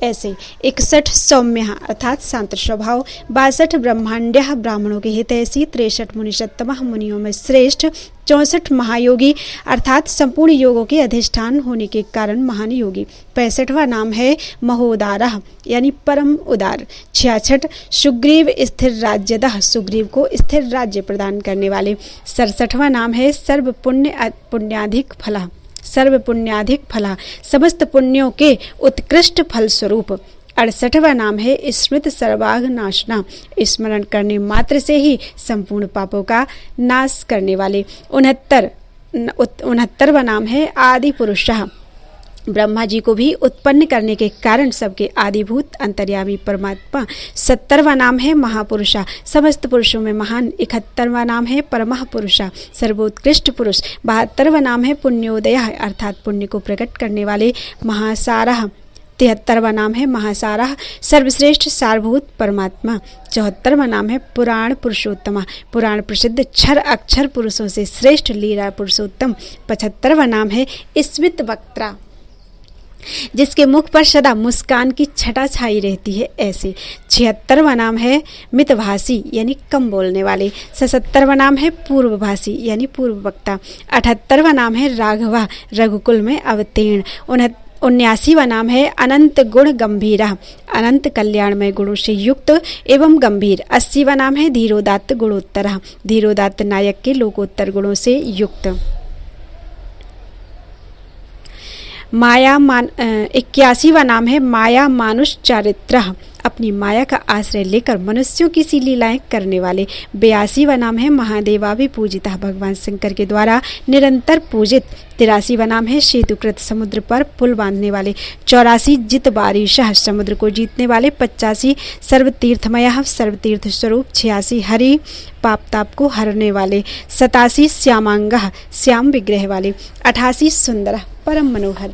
ऐसे। 61 सौम्य अर्थात शांत स्वभाव। 62 ब्रह्मांड्य ब्राह्मणों के हितैषी। 63 मुनिषत्तमः मुनियों में श्रेष्ठ। 64 महायोगी अर्थात संपूर्ण योगों के अधिष्ठान होने के कारण महान योगी। 65वां नाम है महोदारः यानी परम उदार। 66 सुग्रीव स्थिर राज्यदः सुग्रीव को स्थिर राज्य प्रदान करने वाले। 67वां नाम है सर्व पुण्याधिक फलः सर्व पुण्याधिक फला समस्त पुण्यों के उत्कृष्ट फल स्वरूप। 68वां नाम है स्मृत सर्वाघ नाशना स्मरण करने मात्र से ही संपूर्ण पापों का नाश करने वाले। 69वां नाम है आदि पुरुषः ब्रह्मा जी को भी उत्पन्न करने के कारण सबके आदिभूत अंतर्यामी परमात्मा। 70वां नाम है महापुरुषा, समस्त पुरुषों में महान। 71वां नाम है परमः पुरुषा, सर्वोत्कृष्ट पुरुष। 72वां नाम है पुण्योदयः, अर्थात पुण्य को प्रकट करने वाले। महासारः, 73वां नाम है महासारः, सर्वश्रेष्ठ सारभूत परमात्मा। 74वां नाम है पुराण पुरुषोत्तम, पुराण प्रसिद्ध क्षर अक्षर पुरुषों से श्रेष्ठ लीला पुरुषोत्तम। 75वां नाम है स्मित वक्त्रा, जिसके मुख पर सदा मुस्कान की छटा छाई रहती है ऐसे। 76वां नाम है मितभाषी, यानी कम बोलने वाले। 77वां नाम है पूर्वभाषी, यानी पूर्व वक्ता। 78वां नाम है राघवा, रघुकुल में अवतीर्ण। 79वां नाम है अनंत गुण गंभीरा, अनंत कल्याणमय गुणों से युक्त एवं गंभीर। 80वां नाम है धीरोदात्त गुणोत्तरः, धीरोदात्त नायक के लोकोत्तर गुणों से युक्त। 81वां नाम है माया मानुष चारित्रः, अपनी माया का आश्रय लेकर मनुष्यों की सी लीलाएं करने वाले। 82वां नाम है महादेवाभिपूजितः, भगवान शंकर के द्वारा निरंतर पूजित। 83वां नाम है सेतुकृत, समुद्र पर पुल बांधने वाले। 84 जितबारिशः, समुद्र को जीतने वाले। 85 सर्वतीर्थमयः, सर्वतीर्थ स्वरूप। 86 हरि, पाप ताप को हरने वाले। 87 श्यामांगः, श्याम विग्रह वाले। 88 सुंदरः, परम मनोहर।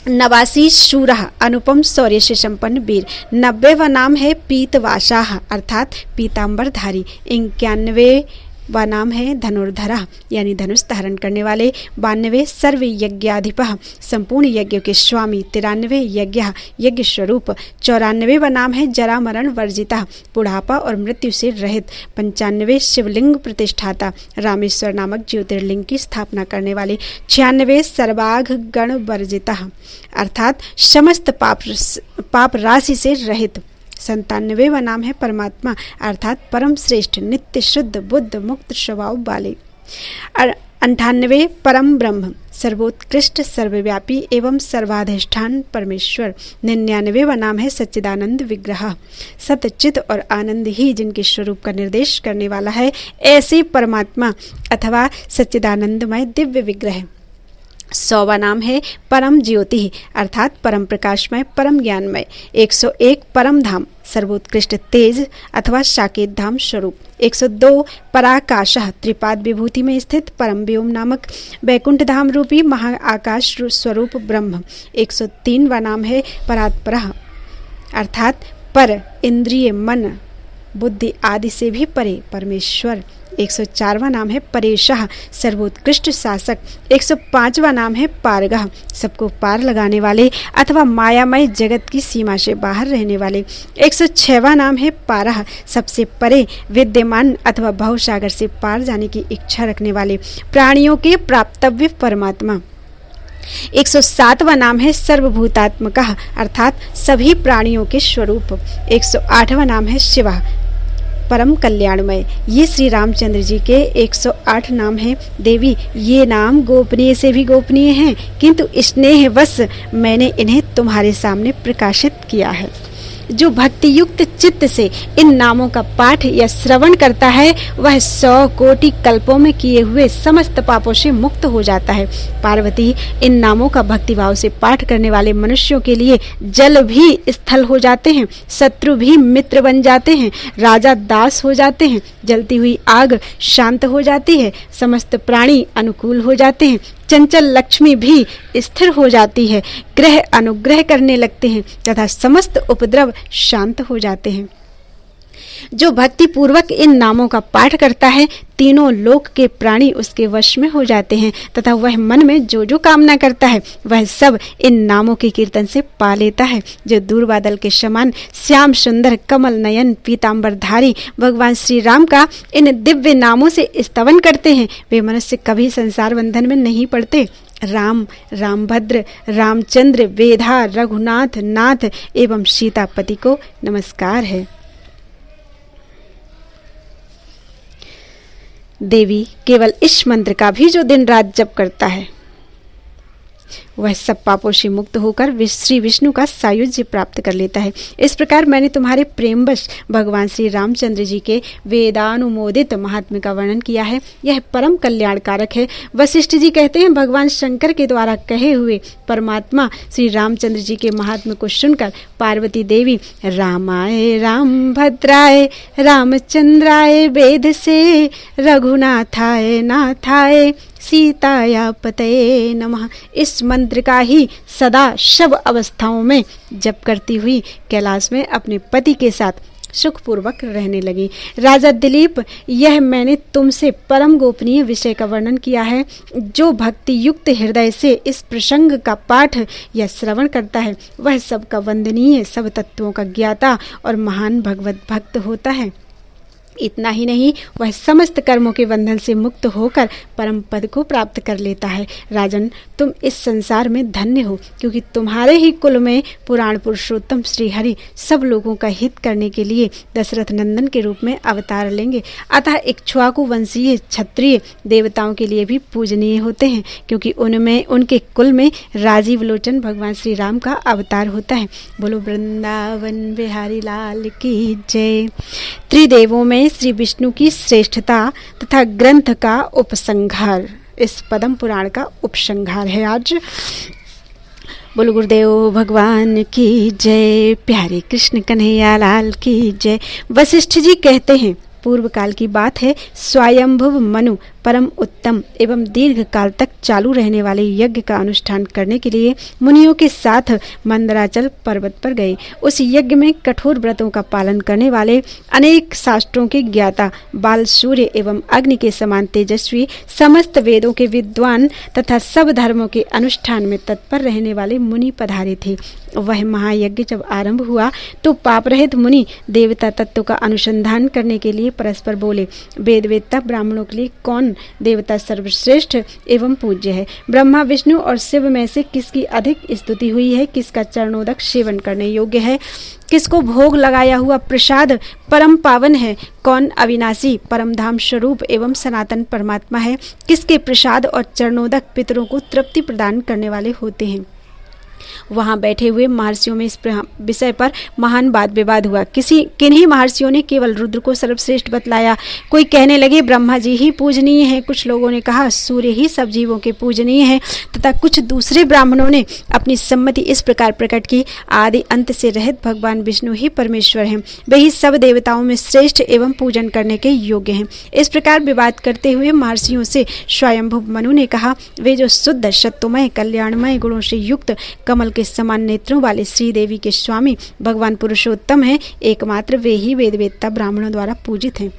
89 शूरः, अनुपम शौर्य से संपन्न वीर। 90वां नाम है पीतवासाः, अर्थात पीतांबरधारी। 91वां नाम है धनुर्धरः, यानी धनुष धारण करने वाले। 92 सर्व यज्ञाधिपः, संपूर्ण यज्ञों के स्वामी। 93 यज्ञः, यज्ञ स्वरूप। 94वां नाम है जरा मरण वर्जितः, बुढ़ापा और मृत्यु से रहित। 95 शिवलिंग प्रतिष्ठाता, रामेश्वर नामक ज्योतिर्लिंग की स्थापना करने वाले। 96 सर्वाघ गण वर्जितः, अर्थात समस्त पाप राशि से रहित। 97वां नाम है परमात्मा, अर्थात परम श्रेष्ठ, नित्य शुद्ध, बुद्ध, मुक्त स्वभाव वाले। 98 परम ब्रह्म, सर्वोत्कृष्ट, सर्वव्यापी एवं सर्वाधिष्ठान परमेश्वर। 99वां नाम है सच्चिदानंद विग्रह, सतचित और आनंद ही जिनके स्वरूप का निर्देश करने वाला है, ऐसे परमात्मा अथवा सच्चिदानंदमय दिव्य विग्रह। 100वां नाम है परम ज्योति, अर्थात परम प्रकाशमय, परम ज्ञानमय। 101 परम धाम, सर्वोत्कृष्ट तेज अथवा साकेत धाम स्वरूप। 102 पराकाशः, त्रिपाद विभूति में स्थित परम व्योम नामक वैकुंठ धाम रूपी महाआकाश स्वरूप ब्रह्म। 103वां नाम है परात्परः, अर्थात पर, इंद्रिय, मन, बुद्धि आदि से भी परे परमेश्वर। 104वां नाम है परेशः, सर्वोत्कृष्ट शासक। 105वां नाम है पारगः, सबको पार लगाने वाले अथवा मायामय जगत की सीमा से बाहर रहने वाले। 106वां नाम है पारः, सबसे परे, विद्यमान अथवा भवसागर से पार जाने की इच्छा रखने वाले, प्राणियों के प्राप्तव्य परमात्मा। 107वां नाम है सर्वभूतात्मकः, अर्थात सभी प्राणियों के स्वरूप। 108वां नाम है शिवः, परम कल्याणमय। ये श्री रामचंद्र जी के 108 नाम हैं। देवी, ये नाम गोपनीय से भी गोपनीय हैं, किंतु स्नेहवश मैंने इन्हें तुम्हारे सामने प्रकाशित किया है। जो भक्ति युक्त चित्त से इन नामों का पाठ या श्रवण करता है, वह 100 कोटि कल्पों में किए हुए समस्त पापों से मुक्त हो जाता है। पार्वती, इन नामों का भक्तिभाव से पाठ करने वाले मनुष्यों के लिए जल भी स्थल हो जाते हैं, शत्रु भी मित्र बन जाते हैं, राजा दास हो जाते हैं, जलती हुई आग शांत हो जाती है, समस्त प्राणी अनुकूल हो जाते हैं, चंचल लक्ष्मी भी स्थिर हो जाती है, ग्रह अनुग्रह करने लगते हैं तथा समस्त उपद्रव शांत हो जाते हैं। जो भक्ति पूर्वक इन नामों का पाठ करता है, तीनों लोक के प्राणी उसके वश में हो जाते हैं तथा वह मन में जो जो कामना करता है वह सब इन नामों के कीर्तन से पा लेता है। जो दूर बादल के समान श्याम सुंदर कमल नयन पीतांबरधारी भगवान श्री राम का इन दिव्य नामों से स्तवन करते हैं, वे मनुष्य कभी संसार बंधन में नहीं पड़ते। राम, रामभद्र, रामचंद्र, वेधा, रघुनाथ, नाथ एवं सीतापति को नमस्कार है। देवी, केवल इस मंत्र का भी जो दिन रात जप करता है वह सब पापों से मुक्त होकर श्री विष्णु का सायुज्य प्राप्त कर लेता है। इस प्रकार मैंने तुम्हारे प्रेमवश भगवान श्री रामचंद्र जी के वेदानुमोदित महात्म्य का वर्णन किया है। यह परम कल्याणकारक है। वशिष्ठ जी कहते हैं, भगवान शंकर के द्वारा कहे हुए परमात्मा श्री रामचंद्र जी के महात्म्य को सुनकर पार्वती देवी रामाय राम भद्राय रामचंद्राय वेद से रघुनाथाय नाथाय सीताया पतये नमः इस मंत्र का ही सदा शव अवस्थाओं में जप करती हुई कैलाश में अपने पति के साथ सुखपूर्वक रहने लगी। राजा दिलीप, यह मैंने तुमसे परम गोपनीय विषय का वर्णन किया है। जो भक्ति युक्त हृदय से इस प्रसंग का पाठ या श्रवण करता है वह सबका वंदनीय, सब तत्वों का ज्ञाता और महान भगवत भक्त होता है। इतना ही नहीं, वह समस्त कर्मों के बंधन से मुक्त होकर परम पद को प्राप्त कर लेता है। राजन, तुम इस संसार में धन्य हो, क्योंकि तुम्हारे ही कुल में पुराण पुरुषोत्तम श्री हरि सब लोगों का हित करने के लिए दशरथ नंदन के रूप में अवतार लेंगे। अतः इक्ष्वाकु वंशीय क्षत्रिय देवताओं के लिए भी पूजनीय होते हैं, क्योंकि उनमें उनके कुल में राजीव लोचन भगवान श्री राम का अवतार होता है। बोलो वृंदावन बिहारी लाल की जय। त्रिदेवों में श्री विष्णु की श्रेष्ठता तथा ग्रंथ का उपसंहार, इस पद्म पुराण का उपसंहार है आज। बोलो गुरुदेव भगवान की जय। प्यारे कृष्ण कन्हैया लाल की जय। वशिष्ठ जी कहते हैं, पूर्व काल की बात है, स्वयंभुव मनु परम उत्तम एवं दीर्घ काल तक चालू रहने वाले यज्ञ का अनुष्ठान करने के लिए मुनियों के साथ मंदराचल पर्वत पर गए। उस यज्ञ में कठोर व्रतों का पालन करने वाले, अनेक शास्त्रों के ज्ञाता, बाल सूर्य एवं अग्नि के समान तेजस्वी, समस्त वेदों के विद्वान तथा सब धर्मों के अनुष्ठान में तत्पर रहने वाले मुनि पधारे थे। वह महायज्ञ जब आरंभ हुआ तो पाप रहित मुनि देवता तत्व का अनुसंधान करने के लिए परस्पर बोले, वेद वेदता ब्राह्मणों के लिए कौन देवता सर्वश्रेष्ठ एवं पूज्य है? ब्रह्मा, विष्णु और शिव में से किसकी अधिक स्तुति हुई है? किसका चरणोदक सेवन करने योग्य है? किसको भोग लगाया हुआ प्रसाद परम पावन है? कौन अविनाशी परम धाम स्वरूप एवं सनातन परमात्मा है? किसके प्रसाद और चरणोदक पितरों को तृप्ति प्रदान करने वाले होते हैं? वहां बैठे हुए महर्षियों में इस विषय पर महान वाद विवाद हुआ। किन्हीं महर्षियों ने केवल रुद्र को सर्वश्रेष्ठ बतलाया। कोई कहने लगे ब्रह्मा जी ही पूजनीय हैं, कुछ लोगों ने कहा सूर्य ही सब जीवों के पूजनीय हैं, तथा कुछ दूसरे ब्राह्मणों ने अपनी सम्मति इस प्रकार प्रकट की, आदि अंत से रहित भगवान विष्णु ही परमेश्वर हैं, वे ही सब देवताओं में श्रेष्ठ एवं पूजन करने के योग्य हैं। इस प्रकार विवाद करते हुए महर्षियों से स्वयंभुव मनु ने कहा, वे जो शुद्ध सत्वमय कल्याणमय गुणों से युक्त कमल के समान नेत्रों वाले श्री देवी के स्वामी भगवान पुरुषोत्तम हैं, एकमात्र वे ही वेदवेत्ता ब्राह्मणों द्वारा पूजित हैं।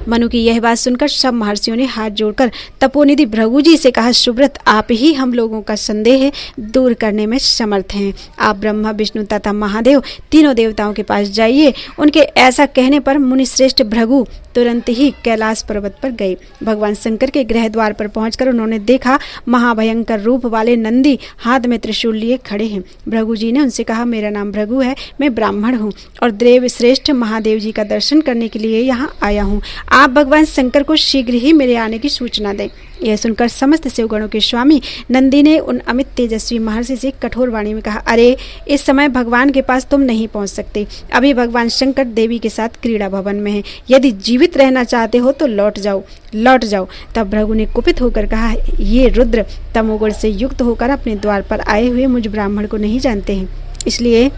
मनु की यह बात सुनकर सब महर्षियों ने हाथ जोड़कर तपोनिधि भृगु जी से कहा, सुब्रत, आप ही हम लोगों का संदेह दूर करने में समर्थ हैं। आप ब्रह्मा, विष्णु तथा महादेव तीनों देवताओं के पास जाइए। उनके ऐसा कहने पर मुनि श्रेष्ठ भृगु तुरंत ही कैलाश पर्वत पर गए। भगवान शंकर के गृह द्वार पर पहुंचकर उन्होंने देखा महाभयंकर रूप वाले नंदी हाथ में त्रिशूल लिए खड़े हैं। भृगु जी ने उनसे कहा, मेरा नाम भृगु है, मैं ब्राह्मण हूँ और देव श्रेष्ठ महादेव जी का दर्शन करने के लिए यहाँ आया हूँ। आप भगवान शंकर को शीघ्र ही मेरे आने की सूचना दें। यह सुनकर समस्त शिवगणों के स्वामी नंदी ने उन अमित तेजस्वी महर्षि से कठोर वाणी में कहा, अरे इस समय भगवान के पास तुम नहीं पहुंच सकते। अभी भगवान शंकर देवी के साथ क्रीड़ा भवन में है। यदि जीवित रहना चाहते हो तो लौट जाओ। तब भृगु ने कुपित होकर कहा, ये रुद्र तमोगुण से युक्त होकर अपने द्वार पर आए हुए मुझ ब्राह्मण को नहीं जानते हैं, इसलिए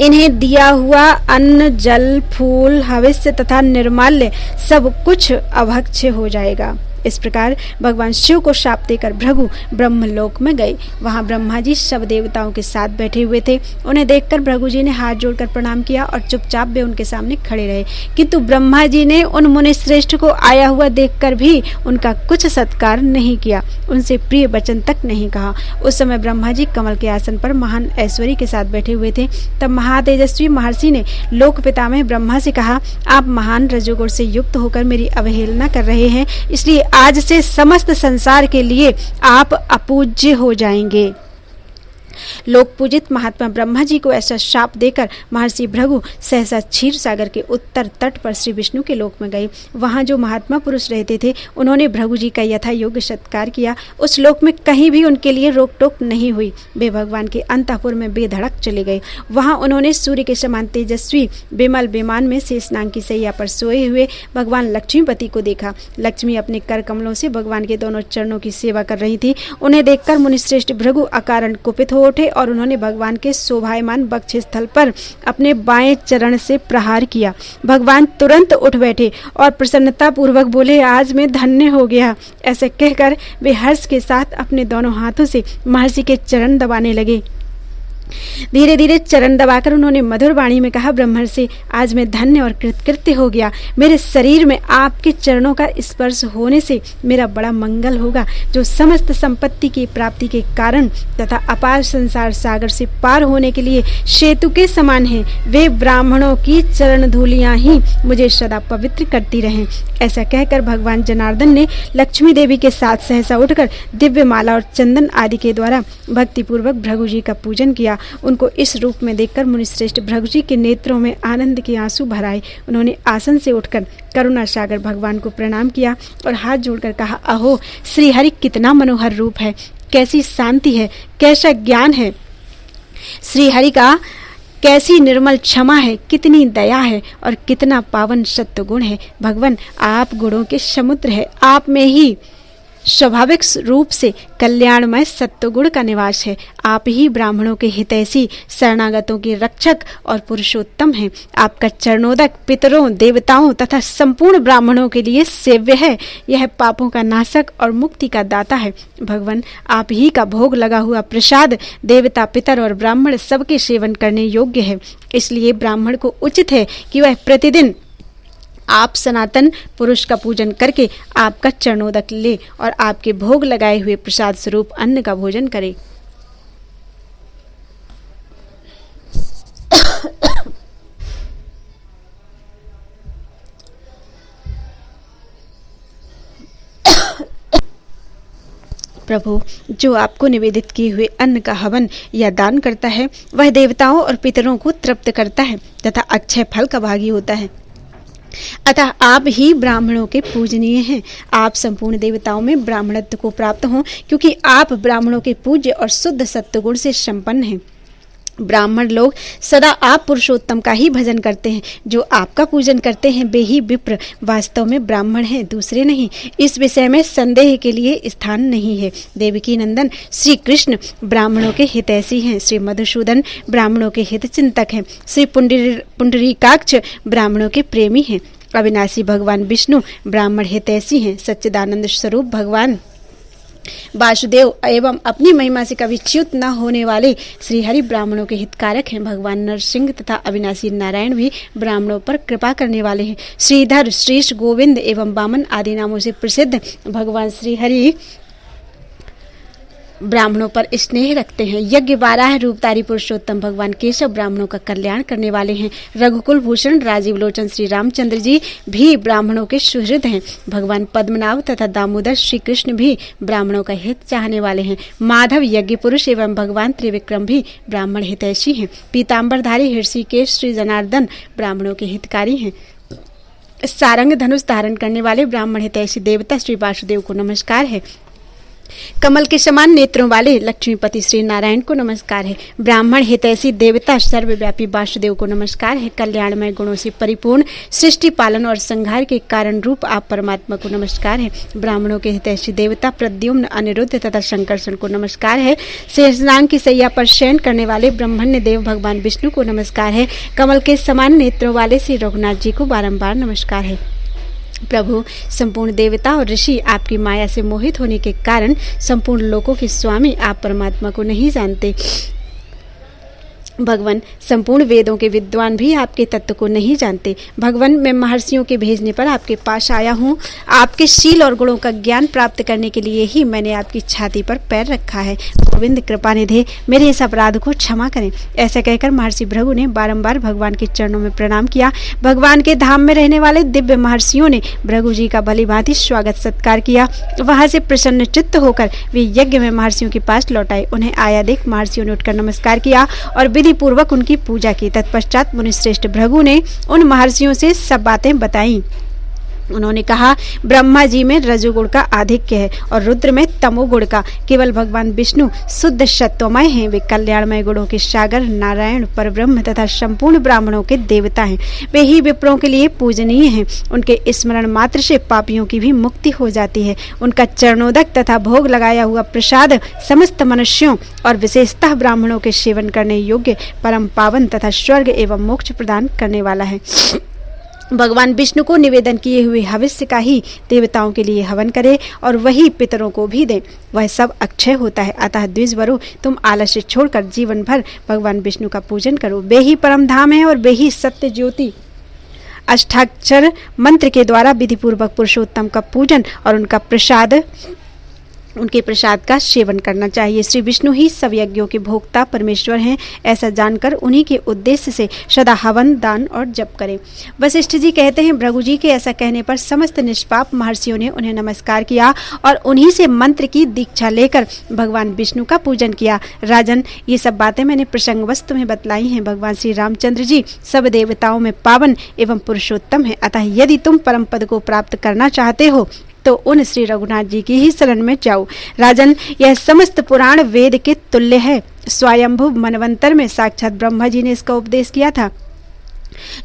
इन्हें दिया हुआ अन्न, जल, फूल, हविष्य तथा निर्माल्य सब कुछ अभक्ष्य हो जाएगा। इस प्रकार भगवान शिव को शाप देकर भृगु ब्रह्मलोक में गए। वहां ब्रह्मा जी सब देवताओं के साथ बैठे हुए थे। उन्हें देखकर भृगु जी ने हाथ जोड़कर प्रणाम किया और चुपचाप वे उनके सामने खड़े रहे, किंतु ब्रह्मा जी ने उन मुनि श्रेष्ठ को आया हुआ देखकर भी उनका कुछ सत्कार नहीं किया, उनसे प्रिय वचन तक नहीं कहा। उस समय ब्रह्मा जी कमल के आसन पर महान ऐश्वर्य के साथ बैठे हुए थे। तब महातेजस्वी महर्षि ने लोक पितामह ब्रह्मा से कहा, आप महान रजोगुण से युक्त होकर मेरी अवहेलना कर रहे हैं, इसलिए आज से समस्त संसार के लिए आप अपूज्य हो जाएंगे। लोक पूजित महात्मा ब्रह्मा जी को ऐसा शाप देकर महर्षि भृगु सहसा क्षीर सागर के उत्तर तट पर श्री विष्णु के लोक में गए। वहां जो महात्मा पुरुष रहते थे उन्होंने भृगु जी का यथा योग्य सत्कार किया। उस लोक में कहीं भी उनके लिए रोक टोक नहीं हुई। वे भगवान के अंतःपुर में बेधड़क चले गए। वहां उन्होंने सूर्य के समान तेजस्वी विमल विमान में शेषनाग की शैया पर सोए हुए भगवान लक्ष्मीपति को देखा। लक्ष्मी अपने कर कमलों से भगवान के दोनों चरणों की सेवा कर रही थी। उन्हें देखकर मुनिश्रेष्ठ भृगु अकारण कुपित हो उठे और उन्होंने भगवान के शोभायमान वक्ष स्थल पर अपने बाएं चरण से प्रहार किया। भगवान तुरंत उठ बैठे और प्रसन्नता पूर्वक बोले, आज मैं धन्य हो गया। ऐसे कहकर वे हर्ष के साथ अपने दोनों हाथों से महर्षि के चरण दबाने लगे। धीरे धीरे चरण दबाकर उन्होंने मधुर वाणी में कहा, ब्रह्मर्षि, आज मैं धन्य और कृतकृत्य हो गया। मेरे शरीर में आपके चरणों का स्पर्श होने से मेरा बड़ा मंगल होगा, जो समस्त संपत्ति की प्राप्ति के कारण तथा अपार संसार सागर से पार होने के लिए सेतु के समान है। वे ब्राह्मणों की चरण धूलियां ही मुझे सदा पवित्र करती रहें। ऐसा कहकर भगवान जनार्दन ने लक्ष्मी देवी के साथ सहसा उठकर दिव्य माला और चंदन आदि के द्वारा भक्तिपूर्वक भृगु जी का पूजन किया। उनको इस रूप में देखकर मुनिश्रेष्ठ भृगु जी के नेत्रों में आनंद के आंसू भर आए। उन्होंने आसन से उठकर करुणा सागर भगवान को प्रणाम किया और हाथ जोड़कर कहा, अहो श्री हरि, कितना मनोहर रूप है, कैसी शांति है, कैसा ज्ञान है। श्री हरि का कैसी निर्मल क्षमा है, कितनी दया है और कितना पावन सत्व गुण है। भगवान, आप गुणों के समुद्र है। आप में ही स्वाभाविक रूप से कल्याणमय सत्वगुण का निवास है। आप ही ब्राह्मणों के हितैषी, शरणागतों के रक्षक और पुरुषोत्तम हैं। आपका चरणोदक पितरों, देवताओं तथा संपूर्ण ब्राह्मणों के लिए सेव्य है। यह पापों का नाशक और मुक्ति का दाता है। भगवान, आप ही का भोग लगा हुआ प्रसाद देवता, पितर और ब्राह्मण सबके सेवन करने योग्य है। इसलिए ब्राह्मण को उचित है कि वह प्रतिदिन आप सनातन पुरुष का पूजन करके आपका चरणोदक ले और आपके भोग लगाए हुए प्रसाद स्वरूप अन्न का भोजन करे। प्रभु, जो आपको निवेदित किए हुए अन्न का हवन या दान करता है वह देवताओं और पितरों को तृप्त करता है तथा अक्षय फल का भागी होता है। अतः आप ही ब्राह्मणों के पूजनीय हैं। आप संपूर्ण देवताओं में ब्राह्मणत्व को प्राप्त हों, क्योंकि आप ब्राह्मणों के पूज्य और शुद्ध सत्वगुण से संपन्न हैं। ब्राह्मण लोग सदा आप पुरुषोत्तम का ही भजन करते हैं। जो आपका पूजन करते हैं वे ही विप्र वास्तव में ब्राह्मण हैं, दूसरे नहीं। इस विषय में संदेह के लिए स्थान नहीं है। देवकी नंदन श्री कृष्ण ब्राह्मणों के हितैषी हैं। श्री मधुसूदन ब्राह्मणों के हित चिंतक हैं। श्री पुंडरीकाक्ष ब्राह्मणों के प्रेमी हैं। अविनाशी भगवान विष्णु ब्राह्मण हितैषी हैं। सच्चिदानंद स्वरूप भगवान वासुदेव एवं अपनी महिमा से कभी च्युत न होने वाले श्री हरि ब्राह्मणों के हितकारक हैं। भगवान नरसिंह तथा अविनाशी नारायण भी ब्राह्मणों पर कृपा करने वाले हैं। श्रीधर, श्रीश, गोविंद एवं वामन आदि नामों से प्रसिद्ध भगवान श्री हरि ब्राह्मणों पर स्नेह रखते हैं। यज्ञ बारह रूपधारी पुरुषोत्तम भगवान केशव ब्राह्मणों का कल्याण करने वाले हैं। रघुकुल भूषण राजीव लोचन श्री रामचंद्र जी भी ब्राह्मणों के सुहृद हैं। भगवान पद्मनाभ तथा दामोदर श्री कृष्ण भी ब्राह्मणों का हित चाहने वाले हैं। माधव यज्ञ पुरुष एवं भगवान त्रिविक्रम भी ब्राह्मण हितैषी हैं। पीताम्बरधारी ऋषिकेश श्री जनार्दन ब्राह्मणों के हितकारी हैं। सारंग धनुष धारण करने वाले ब्राह्मण हितैषी देवता श्री वासुदेव को नमस्कार है। कमल के समान नेत्रों वाले लक्ष्मीपति श्री नारायण को नमस्कार है। ब्राह्मण हितैषी देवता सर्वव्यापी वासुदेव को नमस्कार है। कल्याणमय गुणों से परिपूर्ण सृष्टि पालन और संहार के कारण रूप आप परमात्मा को नमस्कार है। ब्राह्मणों के हितैषी देवता प्रद्युम्न, अनिरुद्ध तथा शंकरसन को नमस्कार है। शेषनाग की शैया पर शयन करने वाले ब्रह्मण्य देव भगवान विष्णु को नमस्कार है। कमल के समान नेत्रों वाले श्री रघुनाथ जी को बारंबार नमस्कार है। प्रभु, संपूर्ण देवता और ऋषि आपकी माया से मोहित होने के कारण संपूर्ण लोकों के स्वामी आप परमात्मा को नहीं जानते। भगवान, संपूर्ण वेदों के विद्वान भी आपके तत्व को नहीं जानते। भगवान, मैं महर्षियों के भेजने पर आपके पास आया हूँ। आपके शील और गुणों का ज्ञान प्राप्त करने के लिए ही मैंने आपकी छाती पर पैर रखा है। गोविंद, कृपा निधि, मेरे इस अपराध को क्षमा करें। ऐसा कहकर महर्षि भृगु ने बारंबार भगवान के चरणों में प्रणाम किया। भगवान के धाम में रहने वाले दिव्य महर्षियों ने भृगु जी का भली भांति स्वागत सत्कार किया। वहां से प्रसन्न चित्त होकर वे यज्ञ में महर्षियों के पास लौट आए। उन्हें आया देख महर्षियों ने उठकर नमस्कार किया और विधि पूर्वक उनकी पूजा की। तत्पश्चात मुनिश्रेष्ठ भृगु ने उन महर्षियों से सब बातें बताई। उन्होंने कहा, ब्रह्मा जी में रजोगुण का आधिक्य है और रुद्र में तमोगुण का। केवल भगवान विष्णु शुद्ध सत्वमय हैं। वे कल्याणमय गुणों के सागर, नारायण, परब्रह्म तथा संपूर्ण ब्राह्मणों के देवता हैं। वे ही विप्रों के लिए पूजनीय हैं। उनके स्मरण मात्र से पापियों की भी मुक्ति हो जाती है। उनका चरणोदक तथा भोग लगाया हुआ प्रसाद समस्त मनुष्यों और विशेषतः ब्राह्मणों के सेवन करने योग्य, परम पावन तथा स्वर्ग एवं मोक्ष प्रदान करने वाला है। भगवान विष्णु को निवेदन किए हुए हविष्य का ही देवताओं के लिए हवन करे और वही पितरों को भी दे। वह सब अक्षय होता है। अतः द्विजवरों, तुम आलस्य छोड़कर जीवन भर भगवान विष्णु का पूजन करो। वे ही परम धाम है और वे ही सत्य ज्योति। अष्टाक्षर मंत्र के द्वारा विधि पूर्वक पुरुषोत्तम का पूजन और उनके प्रसाद का सेवन करना चाहिए। श्री विष्णु ही सब यज्ञों के भोक्ता परमेश्वर हैं। ऐसा जानकर उन्हीं के उद्देश्य से सदा हवन, दान और जप करें। वशिष्ठ जी कहते हैं, भृगु जी के ऐसा कहने पर समस्त निष्पाप महर्षियों ने उन्हें नमस्कार किया और उन्हीं से मंत्र की दीक्षा लेकर भगवान विष्णु का पूजन किया। राजन, ये सब बातें मैंने प्रसंगवश तुम्हें बतलाई हैं। भगवान श्री रामचंद्र जी सब देवताओं में पावन एवं पुरुषोत्तम है। अतः यदि तुम परम पद को प्राप्त करना चाहते हो तो उन श्री रघुनाथ जी की ही शरण में जाओ। राजन, यह समस्त पुराण वेद के तुल्य है। स्वयंभू मनवंतर में साक्षात ब्रह्मा जी ने इसका उपदेश किया था।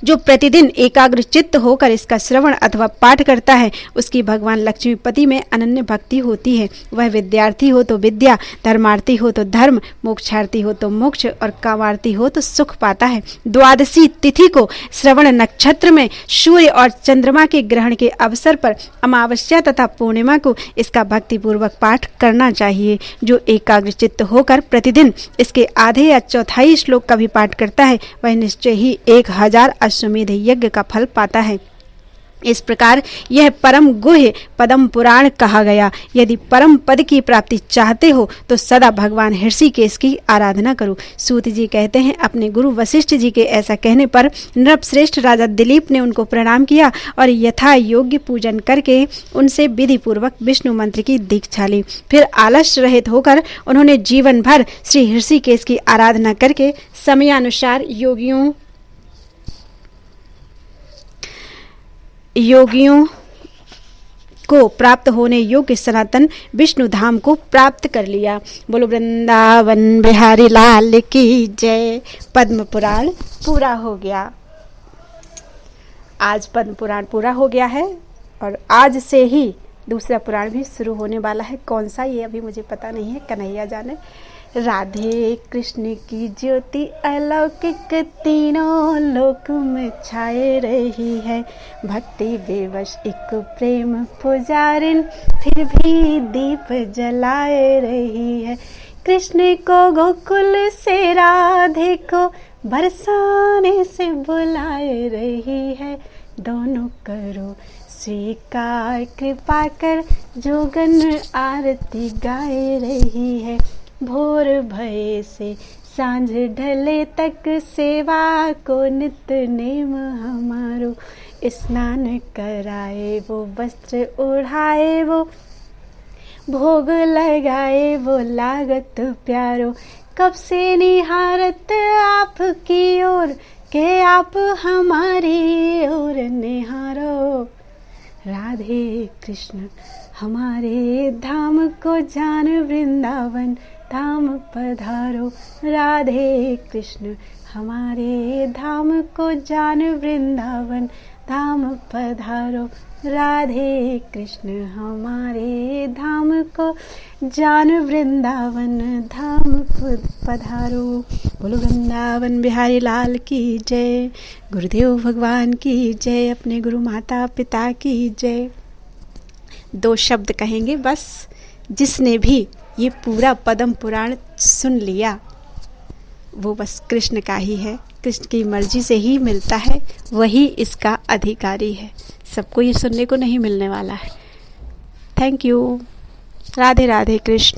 जो प्रतिदिन एकाग्र चित्त होकर इसका श्रवण अथवा पाठ करता है, उसकी भगवान लक्ष्मीपति में अनन्य भक्ति होती है। वह विद्यार्थी हो तो विद्या, धर्मार्थी हो तो धर्म, मोक्षार्थी हो तो मोक्ष और कामार्थी हो तो सुख पाता है। द्वादशी तिथि को श्रवण नक्षत्र में सूर्य और चंद्रमा के ग्रहण के अवसर पर अमावस्या तथा पूर्णिमा को इसका भक्ति पूर्वक पाठ करना चाहिए। जो एकाग्र चित्त होकर प्रतिदिन इसके आधे या चौथाई श्लोक का भी पाठ करता है, वह निश्चय ही 1000 अश्वमेध यज्ञ का फल पाता है। इस प्रकार यह परम गुह्य पदम पुराण कहा गया। यदि परम पद की प्राप्ति चाहते हो तो सदा भगवान ऋषिकेश की आराधना करो। सूत जी कहते हैं, अपने गुरु वशिष्ठ जी के ऐसा कहने पर नृपश्रेष्ठ राजा दिलीप ने उनको प्रणाम किया और यथा योग्य पूजन करके उनसे विधि पूर्वक विष्णु मंत्र की दीक्षा ली। फिर आलस्य रहित होकर उन्होंने जीवन भर श्री ऋषिकेश की आराधना करके समयानुसार योगियों को प्राप्त होने योग्य सनातन विष्णु धाम को प्राप्त कर लिया। बोलो वृंदावन बिहारी लाल की जय। पद्म पुराण पूरा हो गया। आज पद्म पुराण पूरा हो गया है और आज से ही दूसरा पुराण भी शुरू होने वाला है। कौन सा ये अभी मुझे पता नहीं है, कन्हैया जाने। राधे कृष्ण की ज्योति अलौकिक तीनों लोक में छाए रही है। भक्ति बेवश एक प्रेम पुजारिन फिर भी दीप जलाए रही है। कृष्ण को गोकुल से राधे को बरसाने से बुलाए रही है। दोनों करो स्वीकार कृपा कर जोगन आरती गाए रही है। भोर भये से सांझ ढले तक सेवा को नित नेम हमारो। स्नान कराए वो वस्त्र ओढ़ाए वो भोग लगाए वो लागत प्यारो। कब से निहारत आपकी ओर के आप हमारी ओर निहारो। राधे कृष्ण हमारे धाम को जान वृंदावन धाम पधारो। राधे कृष्ण हमारे धाम को जान वृंदावन धाम पधारो। राधे कृष्ण हमारे धाम को जान वृंदावन धाम पधारो। बोलो वृंदावन बिहारी लाल की जय। गुरुदेव भगवान की जय। अपने गुरु माता पिता की जय। 2 शब्द कहेंगे बस। जिसने भी ये पूरा पद्म पुराण सुन लिया वो बस कृष्ण का ही है, कृष्ण की मर्जी से ही मिलता है, वही इसका अधिकारी है। सबको ये सुनने को नहीं मिलने वाला है। Thank you. राधे राधे कृष्ण।